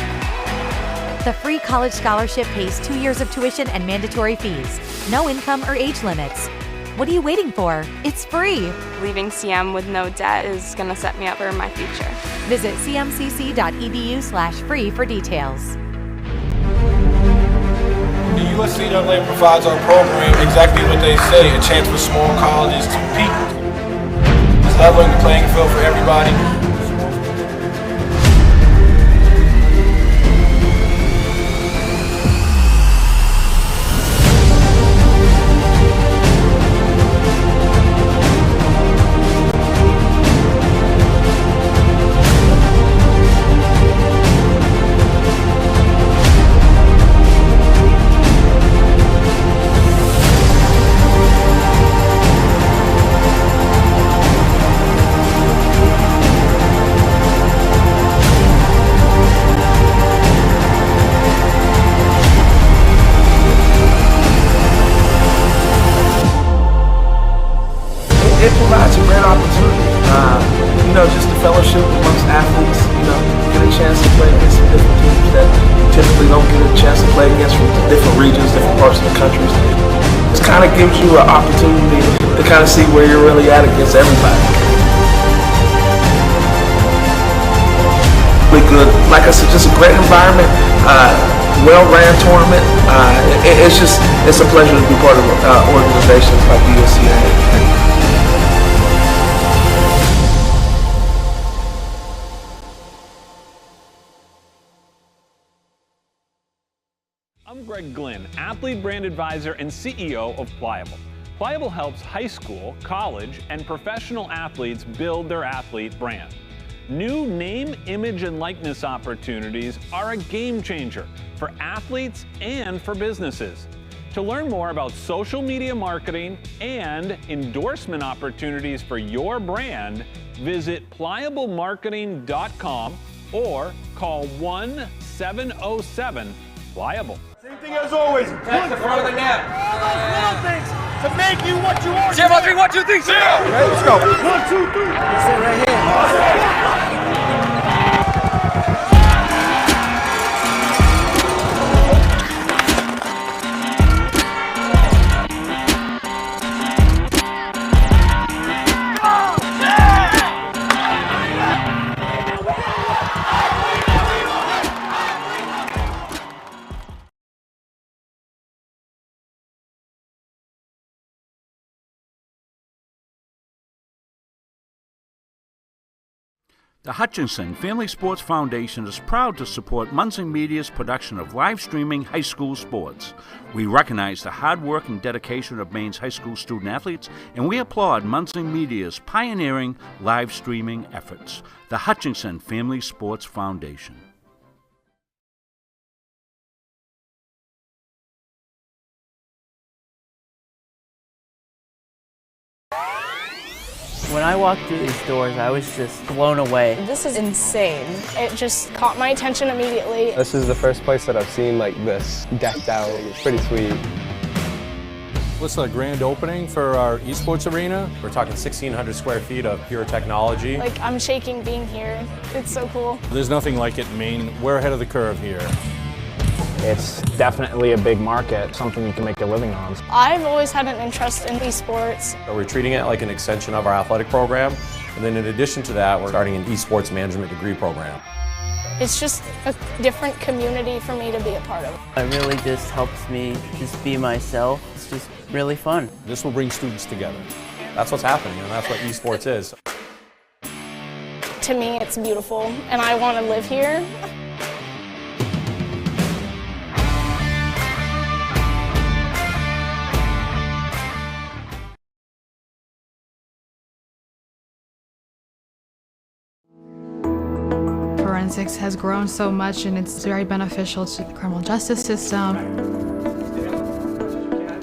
The free college scholarship pays 2 years of tuition and mandatory fees. No income or age limits. What are you waiting for? It's free. Leaving CM with no debt is going to set me up for my future. Visit cmcc.edu/free for details. The USC LA provides our program exactly what they say, a chance for small colleges to peak. It's leveling the playing field for everybody. It provides a great opportunity, just the fellowship amongst athletes, get a chance to play against some different teams that you typically don't get a chance to play against from different regions, different parts of the country. It kind of gives you an opportunity to kind of see where you're really at against everybody. Really good, like I said, just a great environment, well-ran tournament. It's a pleasure to be part of organizations like USC. I'm Greg Glynn, athlete brand advisor and CEO of Pliable. Pliable helps high school, college, and professional athletes build their athlete brand. New name, image, and likeness opportunities are a game changer for athletes and for businesses. To learn more about social media marketing and endorsement opportunities for your brand, visit pliablemarketing.com or call 1-707-PLIABLE. Same thing as always. That's the front of the net. All those little things to make you what you are. 0, 3, 1, 2, 3, 0. Okay, let's go. 1, 2, 3. Sit right here. The Hutchinson Family Sports Foundation is proud to support Munzing Media's production of live streaming high school sports. We recognize the hard work and dedication of Maine's high school student athletes, and we applaud Munzing Media's pioneering live streaming efforts. The Hutchinson Family Sports Foundation. When I walked through these doors, I was just blown away. This is insane. It just caught my attention immediately. This is the first place that I've seen like this decked out. It's pretty sweet. What's the grand opening for our esports arena? We're talking 1,600 square feet of pure technology. Like, I'm shaking being here. It's so cool. There's nothing like it in Maine. We're ahead of the curve here. It's definitely a big market, something you can make a living on. I've always had an interest in esports. So we're treating it like an extension of our athletic program. And then in addition to that, we're starting an esports management degree program. It's just a different community for me to be a part of. It really just helps me just be myself. It's just really fun. This will bring students together. That's what's happening, and that's what esports is. To me, it's beautiful, and I want to live here. Forensics has grown so much, and it's very beneficial to the criminal justice system.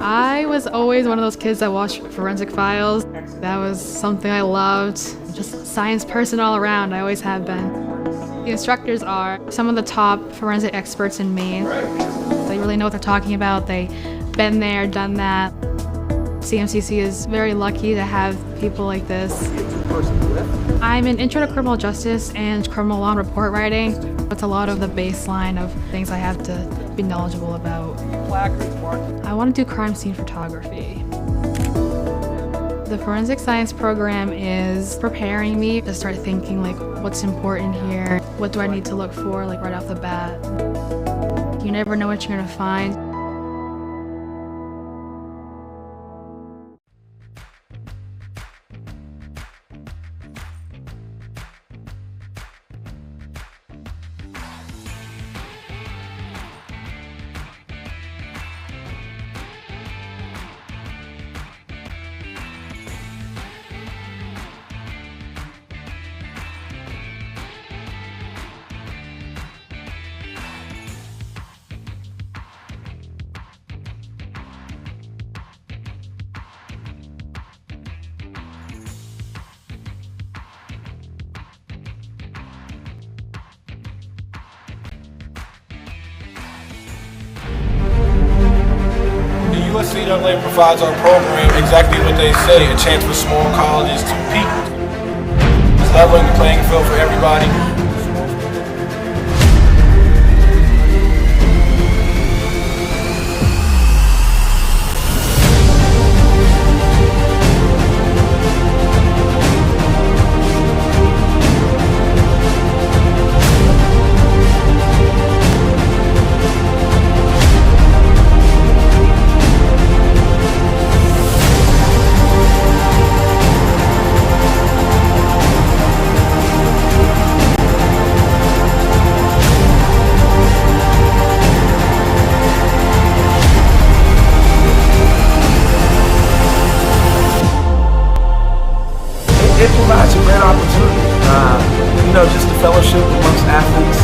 I was always one of those kids that watched Forensic Files. That was something I loved. Just a science person all around, I always have been. The instructors are some of the top forensic experts in Maine. They really know what they're talking about. They've been there, done that. CMCC is very lucky to have people like this. I'm an intro to criminal justice and criminal law report writing. It's a lot of the baseline of things I have to be knowledgeable about. I want to do crime scene photography. The forensic science program is preparing me to start thinking like, what's important here? What do I need to look for like right off the bat? You never know what you're gonna find. USC not only provides our program exactly what they say, a chance for small colleges to peak. It's leveling the playing field for everybody. It provides a great opportunity, just the fellowship amongst athletes,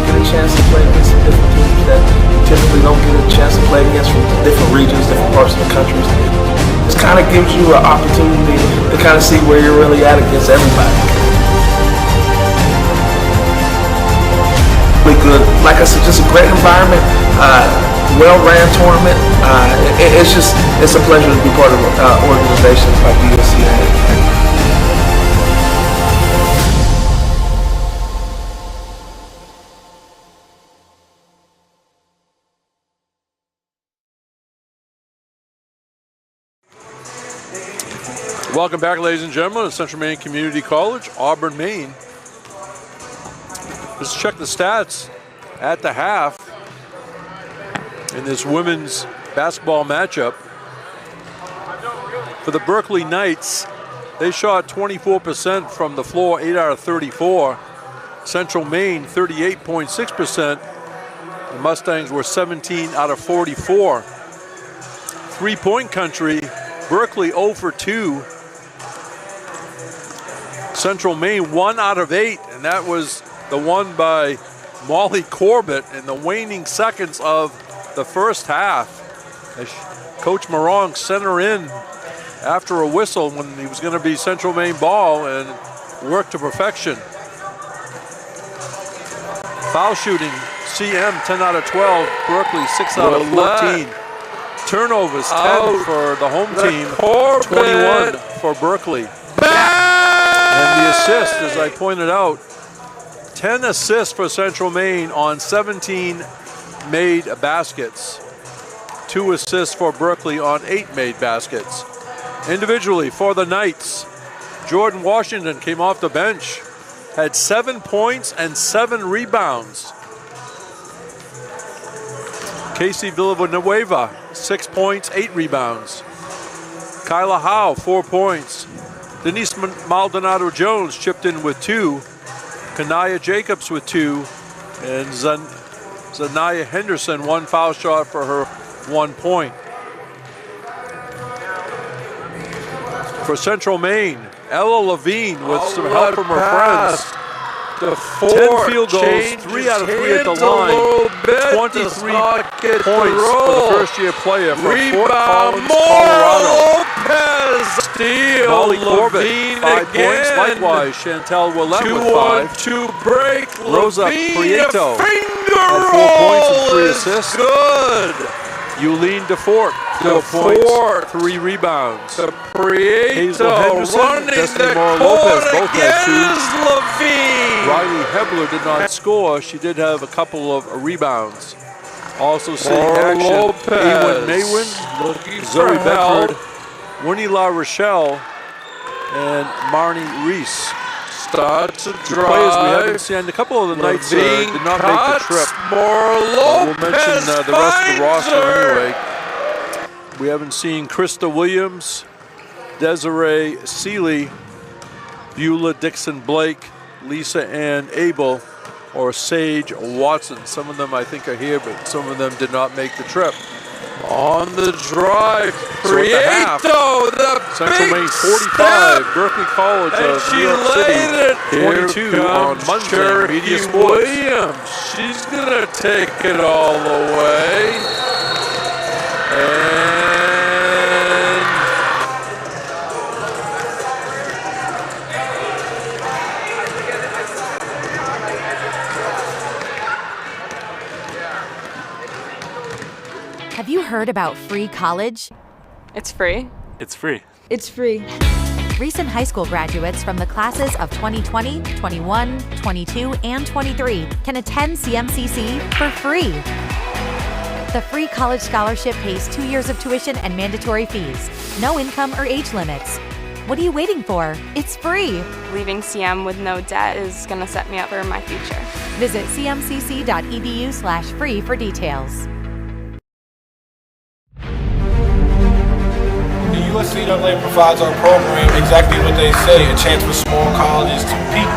get a chance to play against some different teams that you typically don't get a chance to play against from different regions, different parts of the country. It kind of gives you an opportunity to kind of see where you're really at against everybody. Really good, like I said, just a great environment, well-ran tournament. It's a pleasure to be part of organizations like USC. Welcome back, ladies and gentlemen, to Central Maine Community College, Auburn, Maine. Let's check the stats at the half in this women's basketball matchup. For the Berkeley Knights, they shot 24% from the floor, 8 out of 34. Central Maine, 38.6%. The Mustangs were 17 out of 44. Three-point country, Berkeley 0 for 2. Central Maine 1 out of 8, and that was the one by Molly Corbett in the waning seconds of the first half. As Coach Morong sent her in after a whistle when he was going to be Central Maine ball and worked to perfection. Foul shooting, CM 10 out of 12, Berkeley 6 out of 14. Turnovers, 10 for the home team, 21 for Berkeley. And the assist, as I pointed out, 10 assists for Central Maine on 17 made baskets. 2 assists for Berkeley on 8 made baskets. Individually for the Knights, Jordan Washington came off the bench, had 7 points and 7 rebounds. Casey Villanueva, 6 points, 8 rebounds. Kyla Howe, 4 points. Denise Maldonado-Jones chipped in with 2. Kanaya Jacobs with 2. And Zanaya Henderson, 1 foul shot for her 1 point. For Central Maine, Ella Levine with some help from her friends. 10 field goals, 3 out of 3 at the line. 23 points for the first-year player for Fort Collins, Colorado. Steal, Molly Corbett, 5 again. points. Likewise, Chantel Willett with 5. 2 break. Rosa Prieto Finger had 4 points and 3 roll assists. Good. Yuleen DeFort, 4 points, 3 rebounds. Hazel Prieto Henderson, running Destiny the Mora court Lopez both had 2. again is Levine. Riley Hebler did not score. She did have a couple of rebounds. Also seeing For action, Lopez. Ewan Maywin, Looking Zoe for help. Bedford, Winnie La Rochelle, and Marnie Reese. Starts to The players we haven't drive. seen, a couple of the Knights Levine did not make the trip. More We'll Lopez mention the rest of the roster finds her. anyway. We haven't seen Krista Williams, Desiree Seeley, Beulah Dixon Blake, Lisa Ann Abel, or Sage Watson. Some of them I think are here, but some of them did not make the trip. On the drive, So at the half, Prieto, the Central big Maine 45, step, Berkeley College and of she New York laid City it. 22 Here on comes Monday Cherokee Media Sports. Williams. She's gonna take it all the way. And Have you heard about free college? It's free. It's free. It's free. Recent high school graduates from the classes of 2020, 21, 22, and 23 can attend CMCC for free. The free college scholarship pays 2 years of tuition and mandatory fees. No income or age limits. What are you waiting for? It's free. Leaving CM with no debt is going to set me up for my future. Visit cmcc.edu/free for details. The USCAA provides our program exactly what they say, a chance for small colleges to compete.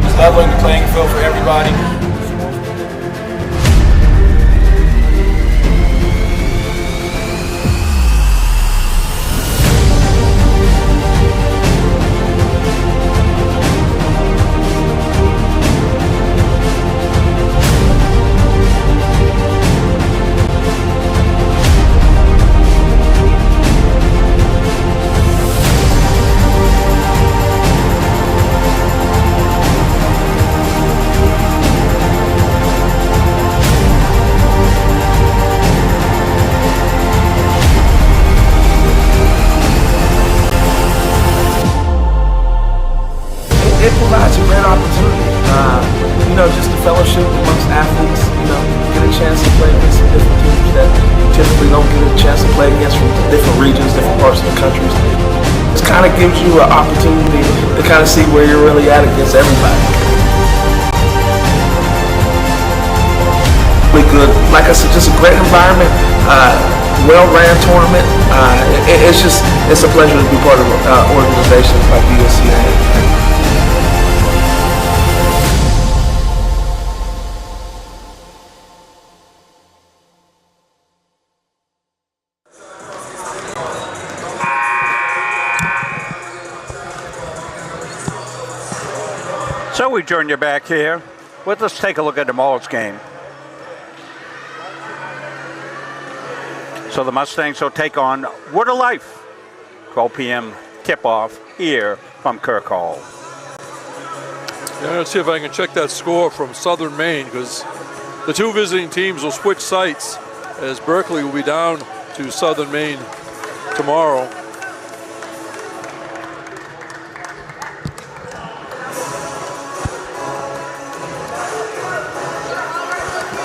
It's leveling the playing field for everybody. It provides a great opportunity, just the fellowship amongst athletes, get a chance to play against some different teams that you typically don't get a chance to play against from different regions, different parts of the country. It kind of gives you an opportunity to kind of see where you're really at against everybody. Really good, like I said, just a great environment, well-ran tournament. It's a pleasure to be part of organizations like USCA. So we join you back here. Let's take a look at tomorrow's game. So the Mustangs will take on Word of Life. 12 p.m. tip-off here from Kirk Hall. Yeah, let's see if I can check that score from Southern Maine, because the two visiting teams will switch sites. as Berkeley will be down to Southern Maine tomorrow.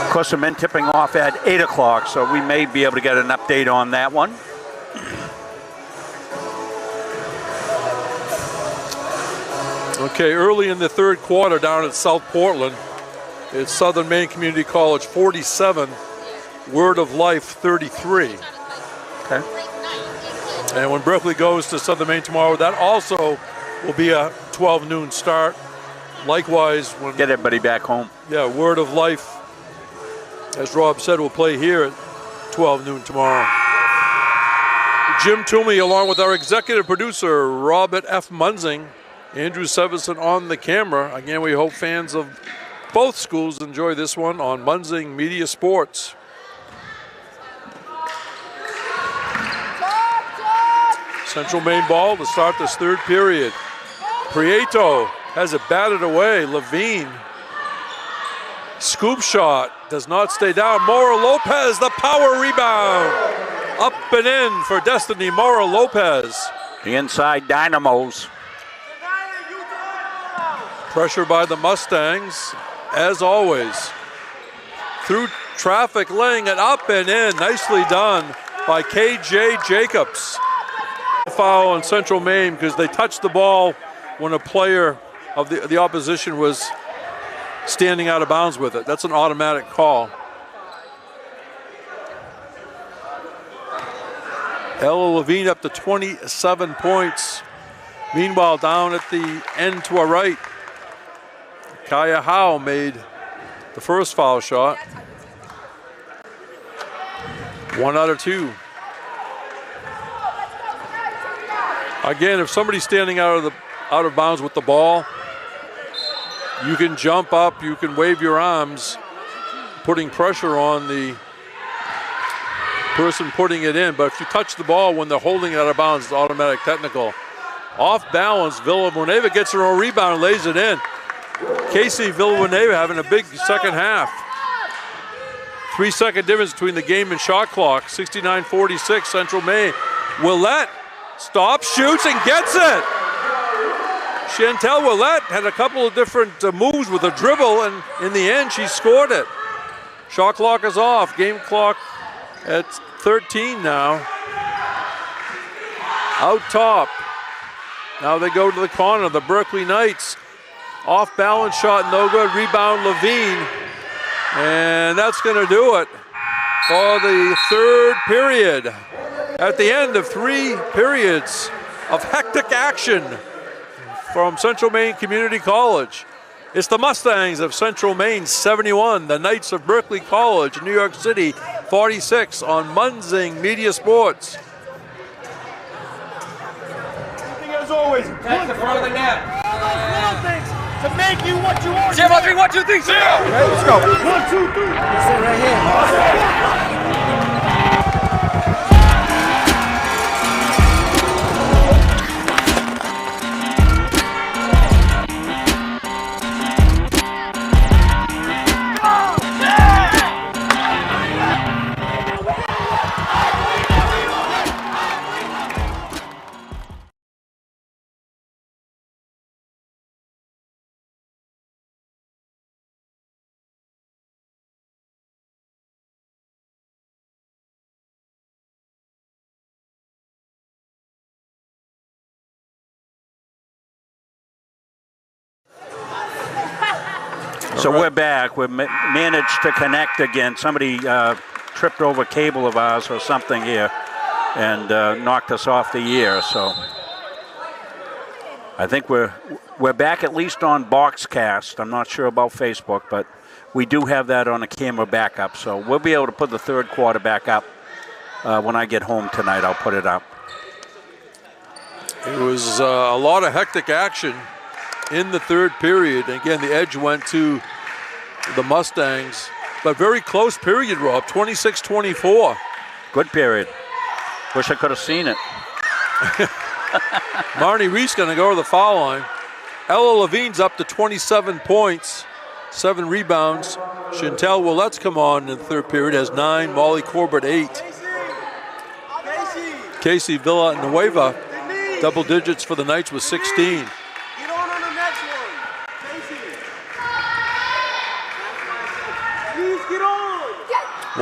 Of course, the men tipping off at 8 o'clock, so we may be able to get an update on that one. Okay, early in the third quarter down at South Portland, it's Southern Maine Community College 47, Word of Life 33. Okay. And when Berkeley goes to Southern Maine tomorrow, that also will be a 12 noon start. Likewise, when get everybody back home. Yeah, Word of Life, as Rob said, will play here at 12 noon tomorrow. Jim Toomey, along with our executive producer, Robert F. Munzing, Andrew Severson on the camera. Again, we hope fans of both schools enjoy this one on Munzing Media Sports. Central Maine ball to start this third period. Prieto has it batted away. Levine. Scoop shot. Does not stay down. Mora Lopez, the power rebound. Up and in for Destiny Mora Lopez. The inside Dynamos. Pressure by the Mustangs, as always. Through traffic, laying it up and in. Nicely done by K.J. Jacobs. Foul on Central Maine because they touched the ball when a player of the opposition was standing out of bounds with it. That's an automatic call. Ella Levine up to 27 points. Meanwhile, down at the end to our right, Kaya Howe made the first foul shot. 1 out of 2. Again, if somebody's standing out of bounds with the ball, you can jump up, you can wave your arms, putting pressure on the person putting it in. But if you touch the ball when they're holding it out of bounds, it's automatic technical. Off balance, Villanueva gets her own rebound, lays it in. Casey Villanueva having a big second half. 3-second difference between the game and shot clock. 69-46, Central Maine. Willette stops, shoots, and gets it. Chantel Willette had a couple of different moves with a dribble, and in the end, she scored it. Shot clock is off. Game clock at 13 now. Out top. Now they go to the corner. The Berkeley Knights. Off balance shot, no good. Rebound Levine. And that's going to do it for the third period. At the end of 3 periods of hectic action from Central Maine Community College. It's the Mustangs of Central Maine 71, the Knights of Berkeley College, New York City 46 on Munzing Media Sports. As always, That's the front of the net. All those little things to make you what you are. Zero, 3, 1, 2, 3, 0. Okay, let's go. 1, 2, 3. That's it right here. So we're back. We've managed to connect again. Somebody tripped over a cable of ours or something here and knocked us off the air. So I think we're back at least on Boxcast. I'm not sure about Facebook, but we do have that on a camera backup. So we'll be able to put the third quarter back up when I get home tonight. I'll put it up. It was a lot of hectic action in the third period. Again, the edge went to the Mustangs, but very close period, Rob, 26-24. Good period. Wish I could have seen it. Marnie Reese going to go to the foul line. Ella Levine's up to 27 points. 7 rebounds. Chantel Willette's come on in the third period, has 9. Molly Corbett, 8. Casey Villanueva, double digits for the Knights with 16. Get on the next one. Casey. Please get on.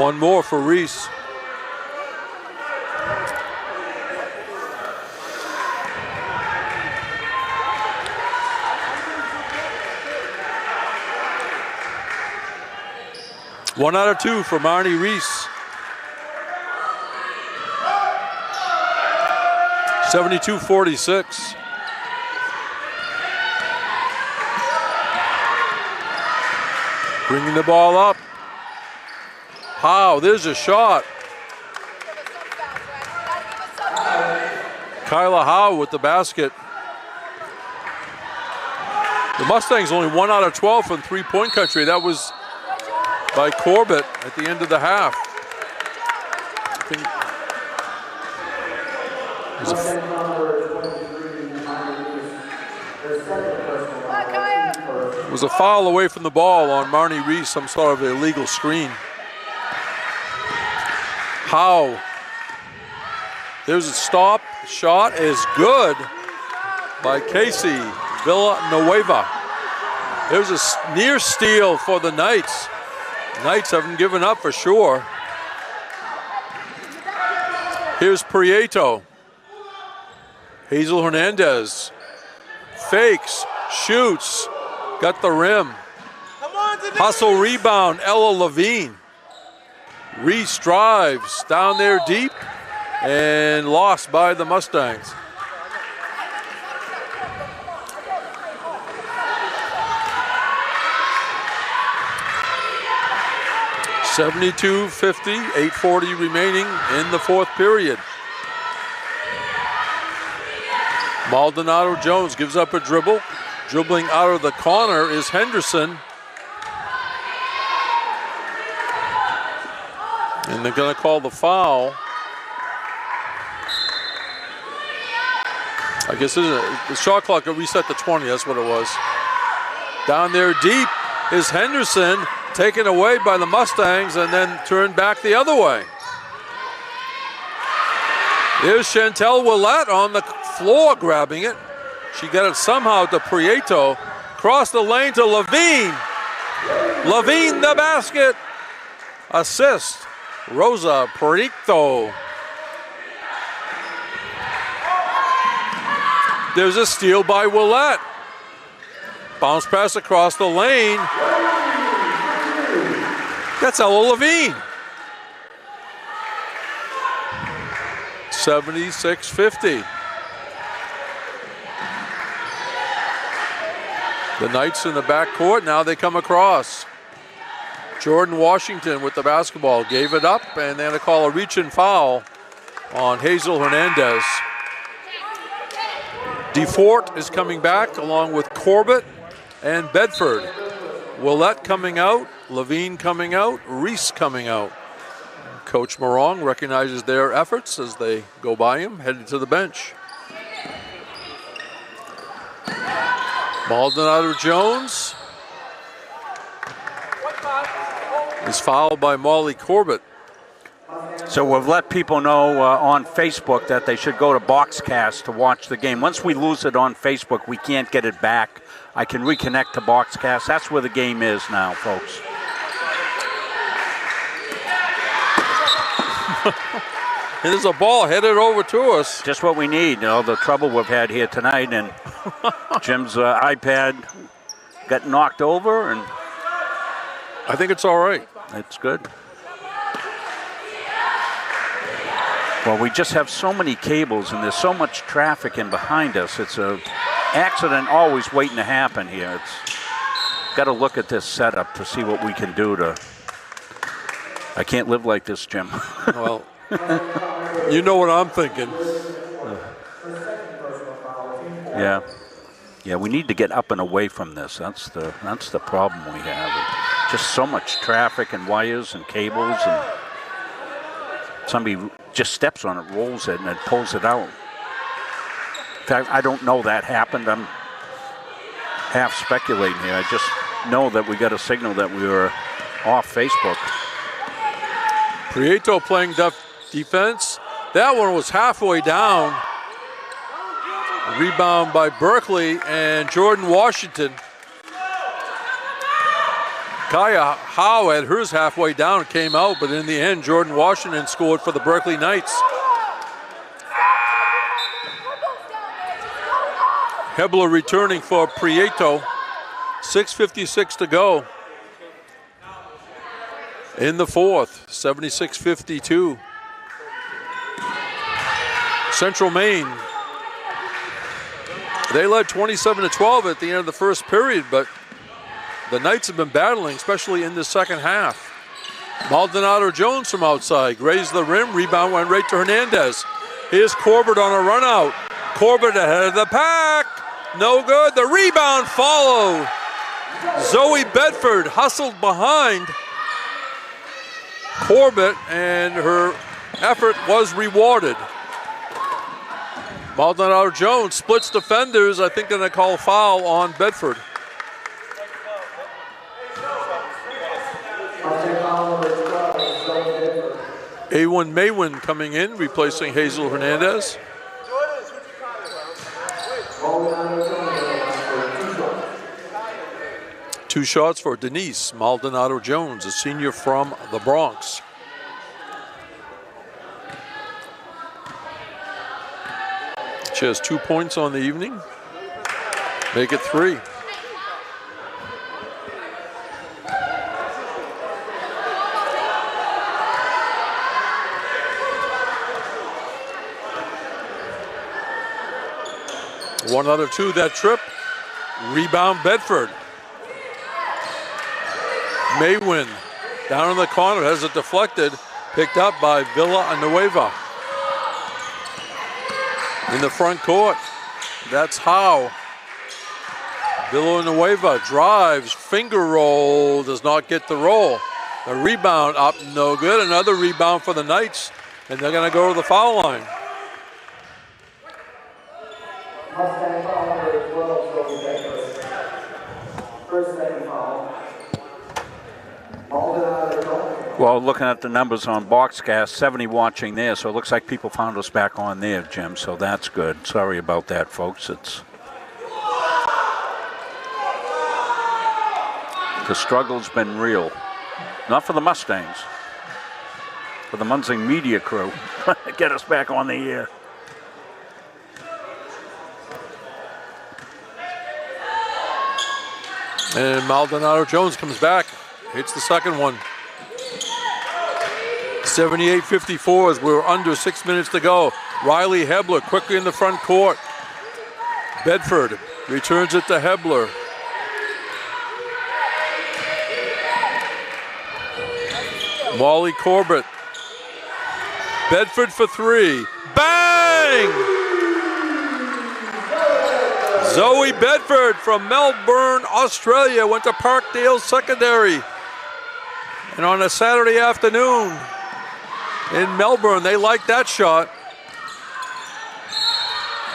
One more for Reese. One out of 2 for Marnie Reese. 72-46. Bringing the ball up. Howe, there's a shot. Kyla Howe with the basket. The Mustangs only 1 out of 12 from three-point country. That was by Corbett at the end of the half. It was a foul away from the ball on Marnie Reese, some sort of illegal screen. Howe. There's a stop. Shot is good by Casey Villanueva. There's a near steal for the Knights. Knights haven't given up for sure. Here's Prieto. Hazel Hernandez fakes, shoots, got the rim. Hustle rebound, Ella Levine. Reese drives down there deep and lost by the Mustangs. (72-50), 8:40 remaining in the fourth period. Maldonado Jones gives up a dribble. Dribbling out of the corner is Henderson. And they're going to call the foul. I guess the shot clock will reset to 20, that's what it was. Down there deep is Henderson, taken away by the Mustangs and then turned back the other way. Here's Chantel Willette on the floor grabbing it. She got it somehow to Prieto. Cross the lane to Levine. Levine the basket. Assist, Rosa Prieto. There's a steal by Willette. Bounce pass across the lane. That's Ella Levine. 76-50. The Knights in the backcourt, now they come across. Jordan Washington with the basketball, gave it up, and they're going to call a reach and foul on Hazel Hernandez. DeFort is coming back along with Corbett and Bedford. Willette coming out, Levine coming out, Reese coming out. Coach Morong recognizes their efforts as they go by him, headed to the bench. Maldonado Jones is fouled by Molly Corbett. So we've let people know on Facebook that they should go to Boxcast to watch the game. Once we lose it on Facebook, we can't get it back. I can reconnect to Boxcast. That's where the game is now, folks. And there's a ball headed over to us. Just what we need. You know, the trouble we've had here tonight, and Jim's iPad got knocked over, and I think it's all right. It's good. Well, we just have so many cables, and there's so much traffic in behind us. It's an accident always waiting to happen here. It's got to look at this setup to see what we can do to. I can't live like this, Jim. Well, you know what I'm thinking. Yeah, we need to get up and away from this. That's the problem we have. Just so much traffic and wires and cables, and somebody just steps on it, rolls it, and it pulls it out. In fact, I don't know that happened. I'm half speculating here. know that we got a signal that we were off Facebook. Prieto playing defense. That one was halfway down. Rebound by Berkeley and Jordan Washington. Kaya Howe had hers halfway down, came out, but in the end, Jordan Washington scored for the Berkeley Knights. Hebler returning for Prieto. 6:56 to go in the fourth. 76-52. Central Maine. They led 27-12 at the end of the first period, but the Knights have been battling, especially in the second half. Maldonado Jones from outside grazed the rim. Rebound went right to Hernandez. Here's Corbett on a run out. Corbett ahead of the pack. No good. The rebound followed. Zoe Bedford hustled behind Corbett, and her effort was rewarded. Maldonado Jones splits defenders. I think they're going to call a foul on Bedford. A1 Maywin coming in, replacing Hazel Hernandez. Two shots for Denise Maldonado Jones, a senior from the Bronx. She has 2 points on the evening. Make it 3. One other two that trip. Rebound Bedford. Maywin down in the corner, has it deflected, picked up by Villanueva. In the front court, that's Howe. Villanueva drives, finger roll, does not get the roll. The rebound up, no good. Another rebound for the Knights, and they're going to go to the foul line. Well, looking at the numbers on Boxcast, 70 watching there, so it looks like people found us back on there, Jim, so that's good. Sorry about that, folks. The struggle's been real. Not for the Mustangs, for the Munzing media crew. Get us back on the air. And Maldonado Jones comes back, hits the second one. 78-54 as we're under 6 minutes to go. Riley Hebler quickly in the front court. Bedford returns it to Hebler. Molly Corbett. Bedford for three. Bang! Zoe Bedford from Melbourne, Australia, went to Parkdale Secondary. And on a Saturday afternoon in Melbourne, they like that shot.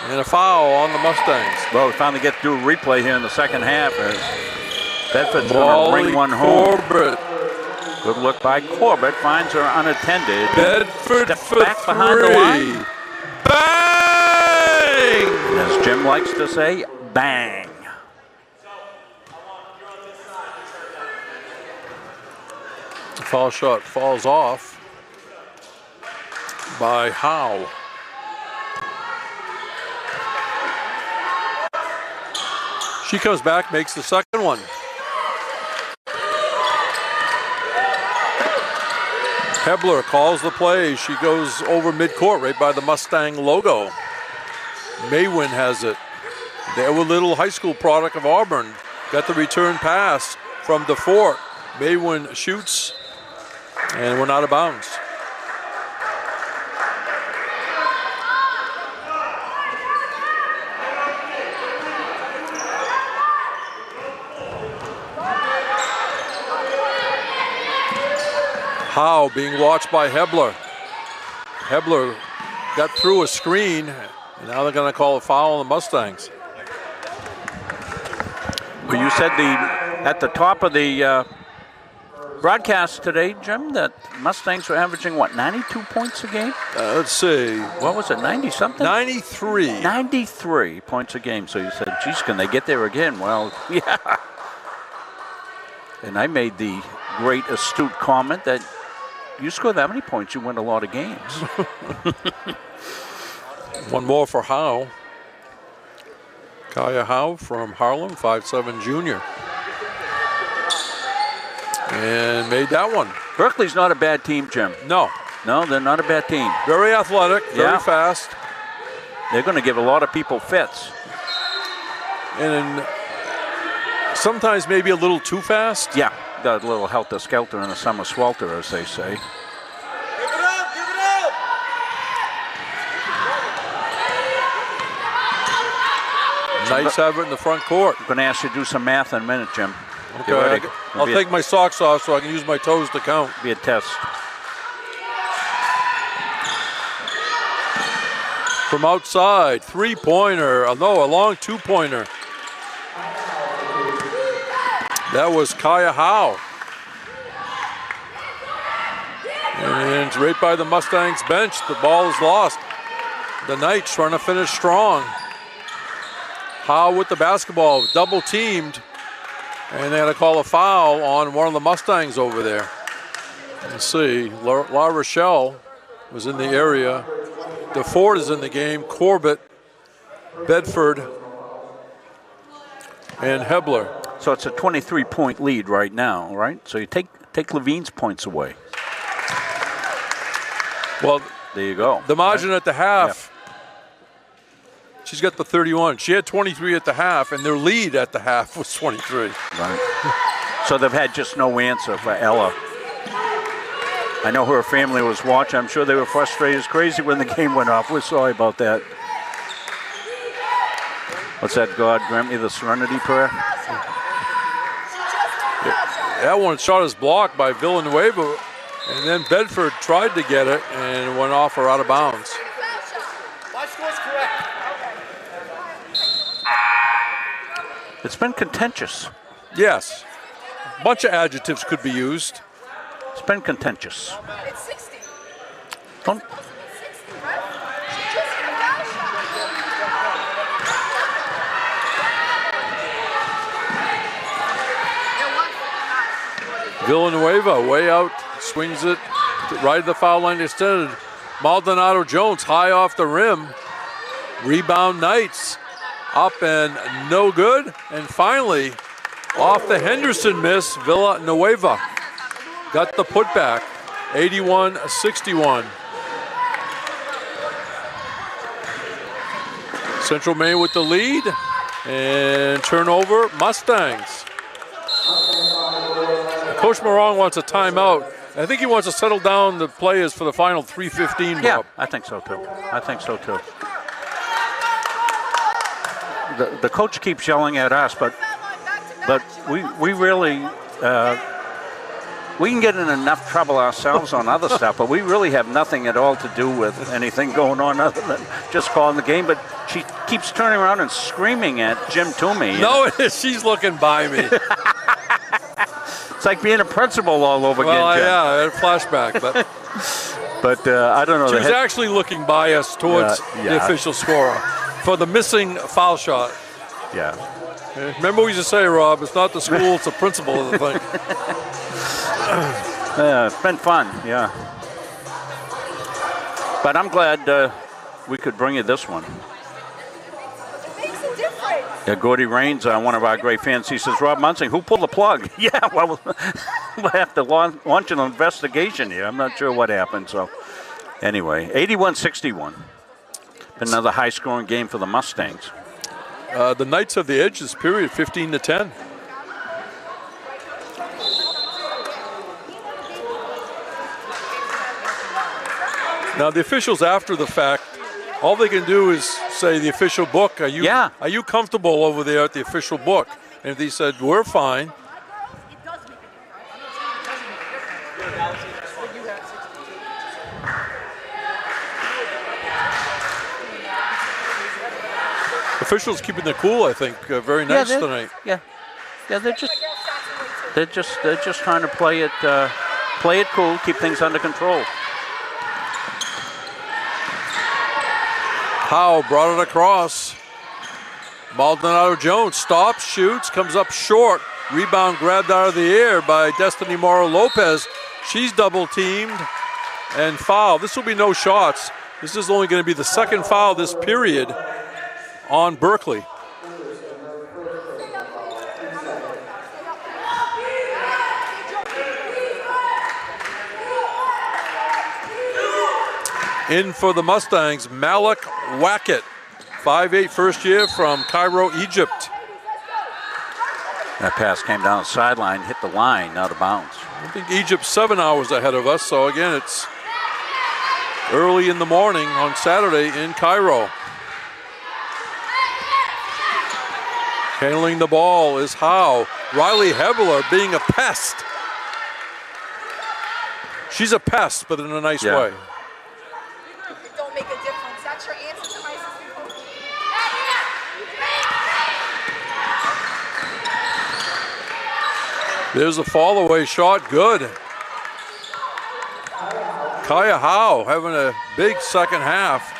And a foul on the Mustangs. Well, we finally get to do a replay here in the second half. Bedford's going to bring one home. Corbett. Good look by Corbett, finds her unattended. Bedford Steps for back behind the line. Bang! And as Jim likes to say, bang. The foul shot falls off by Howe. She comes back, makes the second one. Hebler calls the play. She goes over midcourt right by the Mustang logo. Maywin has it. They were a little high school product of Auburn. Got the return pass from DeFort. Maywin shoots and went out of bounds. Howe being watched by Hebler. Hebler got through a screen, and now they're going to call a foul on the Mustangs. Well, you said At the top of the broadcast today, Jim, that Mustangs were averaging, 92 points a game? Let's see. What was it, 90-something? 93. 93 points a game. So you said, geez, can they get there again? Well, yeah. And I made the great astute comment that you score that many points, you win a lot of games. One more for Howe. Kaya Howe from Harlem, 5'7" junior. And made that one. Berkeley's not a bad team, Jim. No. No, they're not a bad team. Very athletic, very fast. They're going to give a lot of people fits. And sometimes maybe a little too fast. Yeah, got a little helter-skelter in the summer swelter, as they say. Give it up, give it up! Knights have it in the front court. I'm going to ask you to do some math in a minute, Jim. Okay, I'll take my socks off so I can use my toes to count. Be a test. From outside, three-pointer. No, a long two-pointer. That was Kaya Howe. And right by the Mustangs bench, the ball is lost. The Knights trying to finish strong. Howe with the basketball, double teamed. And they had to call a foul on one of the Mustangs over there. Let's see, La Rochelle was in the area. DeFord is in the game, Corbett, Bedford, and Hebler. So it's a 23-point lead right now, right? So you take Levine's points away. Well, there you go. The margin at the half, she's got the 31. She had 23 at the half, and their lead at the half was 23. Right. So they've had just no answer for Ella. I know her family was watching. I'm sure they were frustrated as crazy when the game went off. We're sorry about that. What's that, God grant me the serenity prayer? That one shot is blocked by Villanueva, and then Bedford tried to get it and went off or out of bounds. My score's correct. It's been contentious. Yes. A bunch of adjectives could be used. It's been contentious. It's 60. Don't. It's 60, right? She just hit a foul shot. Villanueva way out, swings it right at the foul line extended. Maldonado Jones high off the rim. Rebound Knights. Up and no good. And finally, off the Henderson miss, Villanueva got the putback, 81-61. Central Maine with the lead, and turnover, Mustangs. Coach Morong wants a timeout. I think he wants to settle down the players for the final 3:15. Yeah, I think so too. I think so too. The coach keeps yelling at us, but we really we can get in enough trouble ourselves on other stuff, but we really have nothing at all to do with anything going on other than just calling the game. But she keeps turning around and screaming at Jim Toomey. No, she's looking by me. It's like being a principal all over again, Jim. Yeah, I had a flashback, but but I don't know. She was actually looking biased towards the official scorer for the missing foul shot. Yeah. Remember we used to say, Rob, it's not the school, it's the principal of the thing. Yeah, it's been fun, yeah. But I'm glad we could bring you this one. Makes a difference. Yeah, Gordy Raines, one of our great fans, he says, Rob Munsing, who pulled the plug? Yeah, well, we'll have to launch an investigation here. I'm not sure what happened. So, anyway, 81-61. Been another high-scoring game for the Mustangs. The Knights have the edge this period, 15-10. Now the officials, after the fact, all they can do is say the official book. Are you comfortable over there at the official book? And if they said we're fine. Officials keeping their cool, I think. Very nice tonight. Yeah, they're just They're just trying to play it cool, keep things under control. Howe brought it across. Maldonado Jones stops, shoots, comes up short. Rebound grabbed out of the air by Destiny Mora Lopez. She's double teamed and foul. This will be no shots. This is only going to be the second foul this period on Berkeley. In for the Mustangs, Malik Wackett, 5'8", first year from Cairo, Egypt. That pass came down the sideline, hit the line, out of bounds. I think Egypt's 7 hours ahead of us, so again, it's early in the morning on Saturday in Cairo. Handling the ball is Howe. Riley Hebler being a pest. She's a pest, but in a nice way. Don't make a difference. That's your answer to my assistant coach. There's a fall away shot, good. Kaya Howe having a big second half.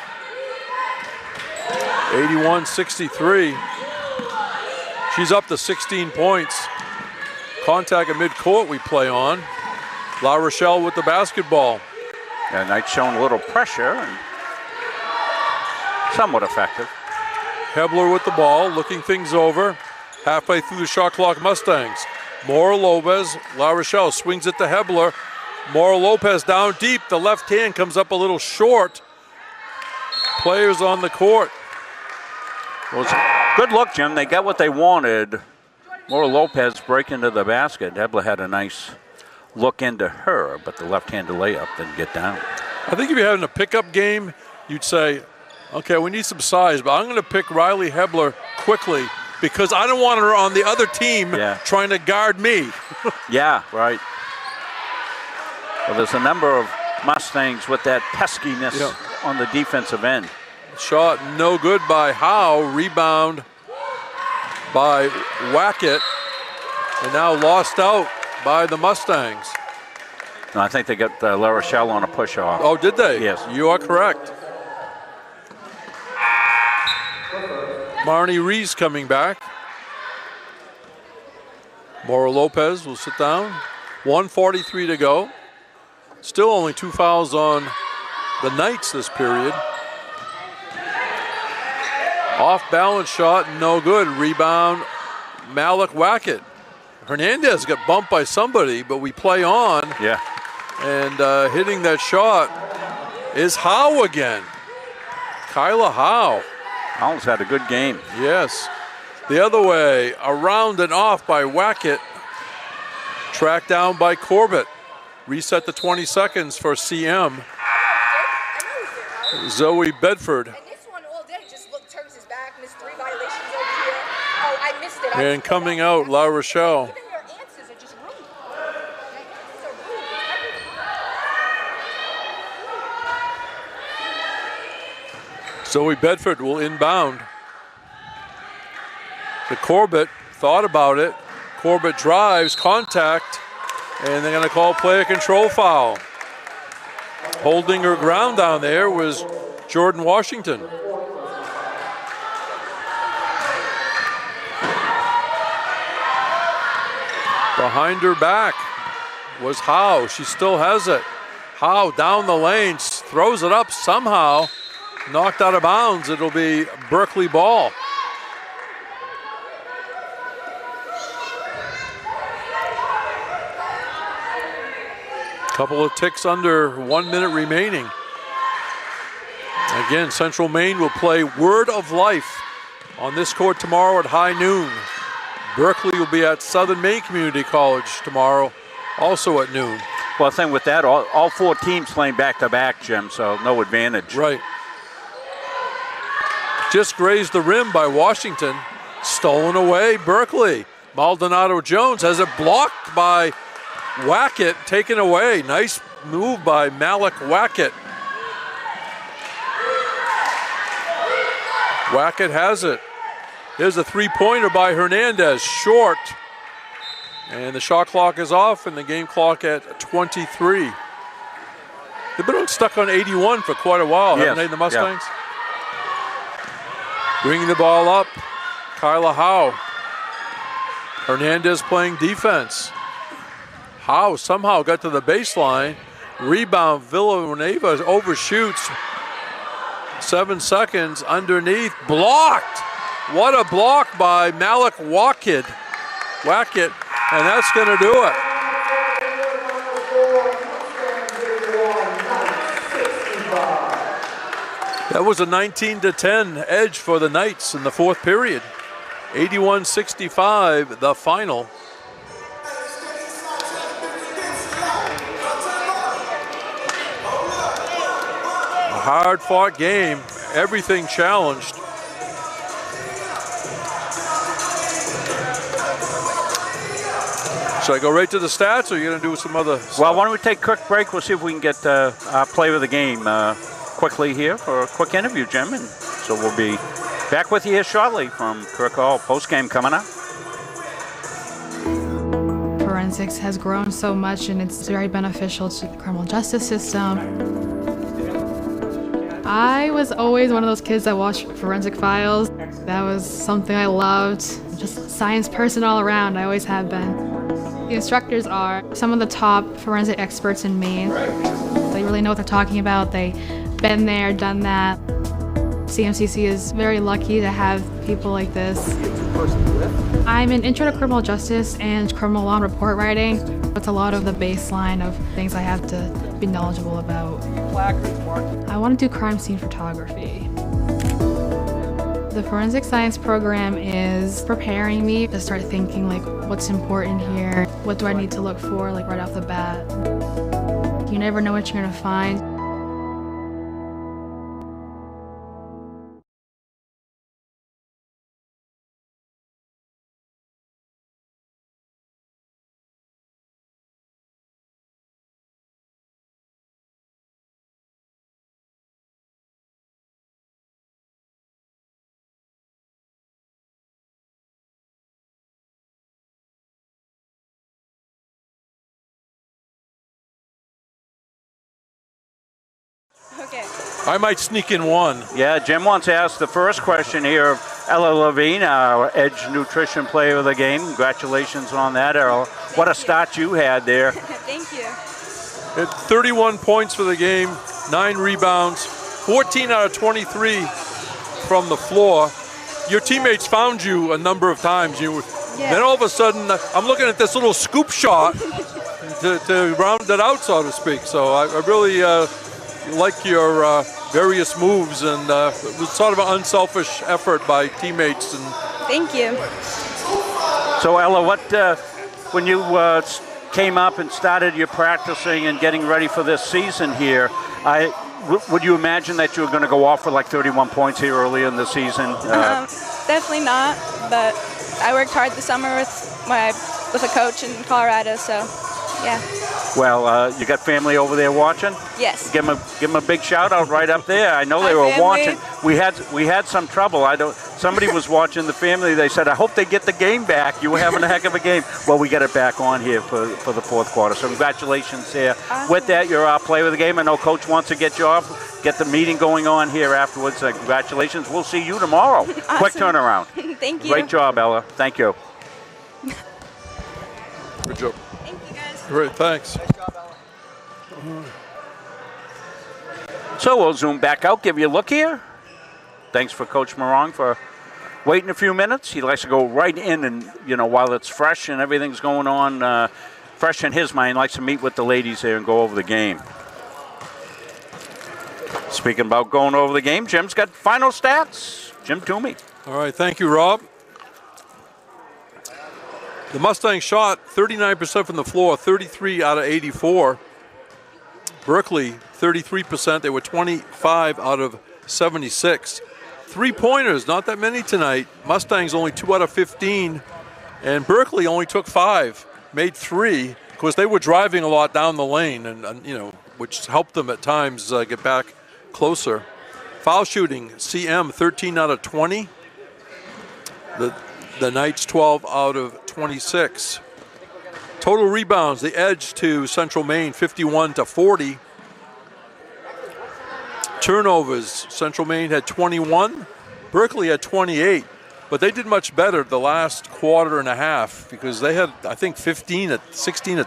81-63. She's up to 16 points. Contact at midcourt we play on. La Rochelle with the basketball. Yeah, Knights showing a little pressure and somewhat effective. Hebler with the ball, looking things over. Halfway through the shot clock, Mustangs. Mora Lopez, La Rochelle swings it to Hebler. Mora Lopez down deep. The left hand comes up a little short. Players on the court. Well, good look, Jim. They got what they wanted. Mora Lopez break into the basket. Hebler had a nice look into her, but the left-handed layup didn't get down. I think if you're having a pickup game, you'd say, okay, we need some size, but I'm going to pick Riley Hebler quickly because I don't want her on the other team trying to guard me. Yeah, right. Well, there's a number of Mustangs with that peskiness on the defensive end. Shot no good by Howe. Rebound by Wackett. And now lost out by the Mustangs. No, I think they got La Rochelle on a push-off. Oh, did they? Yes. You are correct. Marnie Rees coming back. Mora Lopez will sit down. 1:43 to go. Still only 2 fouls on the Knights this period. Off-balance shot, no good. Rebound, Malik Wackett. Hernandez got bumped by somebody, but we play on. Yeah. And hitting that shot is Howe again. Kyla Howe. Howell's had a good game. Yes. The other way, around and off by Wackett. Tracked down by Corbett. Reset to 20 seconds for CM. Zoe Bedford. And coming out, La Rochelle. Zoe Bedford will inbound. The Corbett thought about it. Corbett drives, contact, and they're going to call player control foul. Holding her ground down there was Jordan Washington. Behind her back was Howe. She still has it. Howe down the lane, throws it up somehow. Knocked out of bounds. It'll be Berkeley ball. Couple of ticks under 1 minute remaining. Again, Central Maine will play Word of Life on this court tomorrow at high noon. Berkeley will be at Southern Maine Community College tomorrow, also at noon. Well, the thing with that, all four teams playing back-to-back, Jim, so no advantage. Right. Just grazed the rim by Washington. Stolen away, Berkeley. Maldonado Jones has it blocked by Wackett, taken away. Nice move by Malik Wackett. Wackett has it. Here's a three-pointer by Hernandez, short. And the shot clock is off and the game clock at 23. They've been stuck on 81 for quite a while, haven't they, the Mustangs? Yeah. Bringing the ball up, Kyla Howe. Hernandez playing defense. Howe somehow got to the baseline. Rebound, Villanueva overshoots. 7 seconds underneath, blocked. What a block by Malik Wackett, and that's going to do it. That was a 19-10 edge for the Knights in the fourth period. 81-65, the final. A hard-fought game, everything challenged. Should I go right to the stats, or are you going to do some other stuff? Well, why don't we take a quick break? We'll see if we can get our player of the game quickly here for a quick interview, Jim. And so we'll be back with you here shortly from Kirk Hall. Post-game coming up. Forensics has grown so much, and it's very beneficial to the criminal justice system. I was always one of those kids that watched Forensic Files. That was something I loved. Just a science person all around. I always have been. The instructors are some of the top forensic experts in Maine. They really know what they're talking about. They've been there, done that. CMCC is very lucky to have people like this. I'm an intro to criminal justice and criminal law and report writing. It's a lot of the baseline of things I have to be knowledgeable about. I want to do crime scene photography. The forensic science program is preparing me to start thinking like, what's important here? What do I need to look for like right off the bat? You never know what you're gonna find. Okay. I might sneak in one. Yeah, Jim wants to ask the first question here of Ella Levine, our Edge Nutrition Player of the Game. Congratulations on that, Ella. What a start you had there. Thank you. 31 points for the game, 9 rebounds, 14 out of 23 from the floor. Your teammates found you a number of times. Then all of a sudden, I'm looking at this little scoop shot to round it out, so to speak. So I really like your various moves, and it was sort of an unselfish effort by teammates. And thank you. So Ella, what when you came up and started your practicing and getting ready for this season here, would you imagine that you were going to go off for like 31 points here early in the season? Definitely not, but I worked hard this summer with a coach in Colorado, so yeah. Well, you got family over there watching? Yes. Give them a big shout out right up there. I know they were watching. We had some trouble. Somebody was watching the family. They said, I hope they get the game back. You were having a heck of a game. Well, we got it back on here for the fourth quarter. So congratulations there. Awesome. With that, you're our player of the game. I know Coach wants to get you off, get the meeting going on here afterwards. Congratulations. We'll see you tomorrow. Awesome. Quick turnaround. Thank you. Great job, Ella. Thank you. Good job. Thank you, guys. Great, thanks. Nice job, Ella. So we'll zoom back out, give you a look here. Thanks for Coach Morong for waiting a few minutes. He likes to go right in and, while it's fresh and everything's going on, fresh in his mind, likes to meet with the ladies here and go over the game. Speaking about going over the game, Jim's got final stats. Jim Toomey. All right, thank you, Rob. The Mustangs shot 39% from the floor, 33 out of 84. Berkeley, 33%. They were 25 out of 76. 3-pointers, not that many tonight. Mustangs only 2 out of 15. And Berkeley only took 5, made 3. Of course, they were driving a lot down the lane, and which helped them at times get back closer. Foul shooting, CM, 13 out of 20. The Knights 12 out of 26. Total rebounds, the edge to Central Maine, 51-40. Turnovers, Central Maine had 21. Berkeley had 28. But they did much better the last quarter and a half because they had, I think, 16 at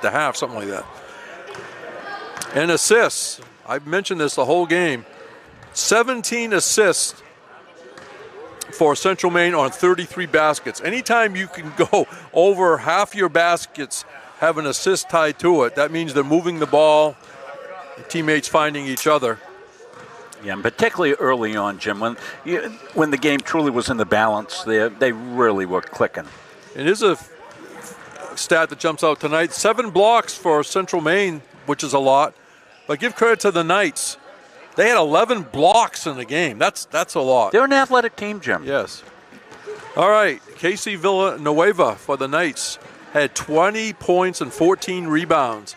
the half, something like that. And assists, I've mentioned this the whole game. 17 assists for Central Maine on 33 baskets. Anytime you can go over half your baskets, have an assist tied to it, that means they're moving the ball, the teammates finding each other. Yeah, and particularly early on, Jim, when the game truly was in the balance, they really were clicking. It is a stat that jumps out tonight. 7 blocks for Central Maine, which is a lot. But give credit to the Knights. They had 11 blocks in the game. That's a lot. They're an athletic team, Jim. Yes. All right, Casey Villanueva for the Knights had 20 points and 14 rebounds.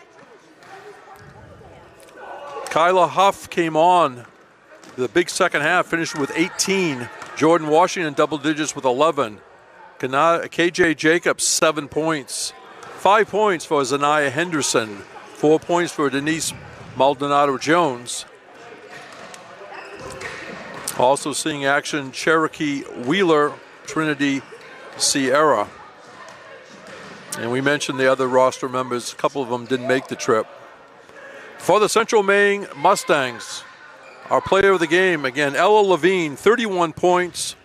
Kyla Huff came on the big second half, finished with 18. Jordan Washington double digits with 11. KJ Jacobs 7 points. 5 points for Zanaya Henderson. 4 points for Denise Maldonado Jones. Also seeing action, Cherokee Wheeler, Trinity Sierra. And we mentioned the other roster members. A couple of them didn't make the trip. For the Central Maine Mustangs, our player of the game, again, Ella Levine, 31 points,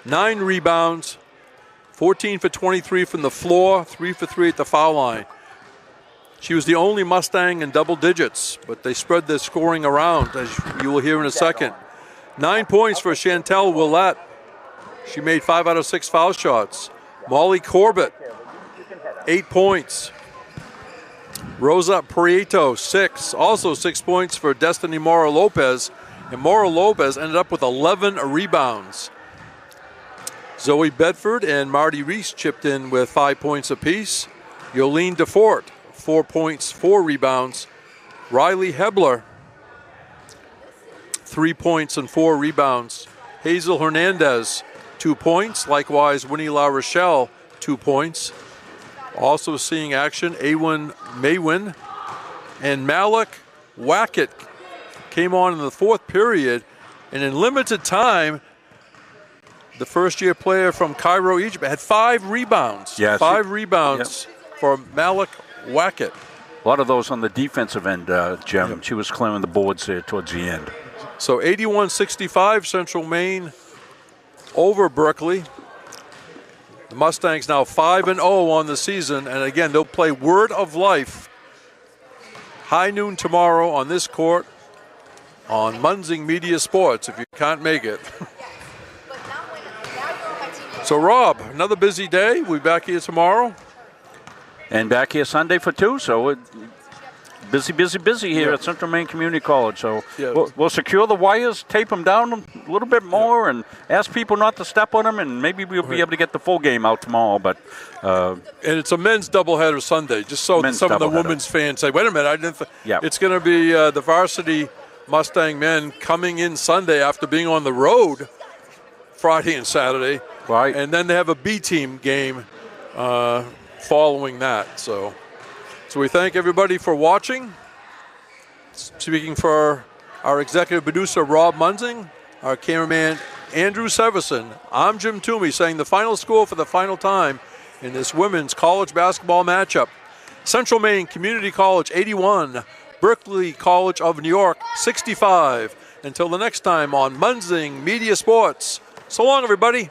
9 rebounds, 14 for 23 from the floor, 3 for 3 at the foul line. She was the only Mustang in double digits, but they spread their scoring around, as you will hear in a second. 9 points for Chantel Willette. She made 5 out of 6 foul shots. Molly Corbett, 8 points. Rosa Prieto, 6. Also 6 points for Destiny Mora Lopez. And Mora Lopez ended up with 11 rebounds. Zoe Bedford and Marty Reese chipped in with 5 points apiece. Yolene DeFort, 4 points, 4 rebounds. Riley Hebler, 3 points and 4 rebounds. Hazel Hernandez, 2 points. Likewise, Winnie La Rochelle, 2 points. Also seeing action, Awen Maywin and Malik Wackett came on in the 4th period. And in limited time, the first-year player from Cairo, Egypt, had 5 rebounds. Yes. 5 rebounds for Malik Wackett. A lot of those on the defensive end, Jim. Yep. She was clearing the boards there towards the end. So 81-65, Central Maine over Berkeley. The Mustangs now 5-0 on the season, and again, they'll play Word of Life high noon tomorrow on this court on Munzing Media Sports, if you can't make it. So, Rob, another busy day. We'll be back here tomorrow. And back here Sunday for 2, so busy here at Central Maine Community College. So we'll secure the wires, tape them down a little bit more, and ask people not to step on them, and maybe we'll be able to get the full game out tomorrow. But and it's a men's doubleheader Sunday, just so some of the women's fans say, wait a minute, I didn't it's going to be the varsity Mustang men coming in Sunday after being on the road Friday and Saturday. Right. And then they have a B-team game following that. So we thank everybody for watching. Speaking for our executive producer, Rob Munzing, our cameraman, Andrew Severson, I'm Jim Toomey saying the final score for the final time in this women's college basketball matchup. Central Maine Community College 81, Berkeley College of New York 65. Until the next time on Munzing Media Sports. So long, everybody.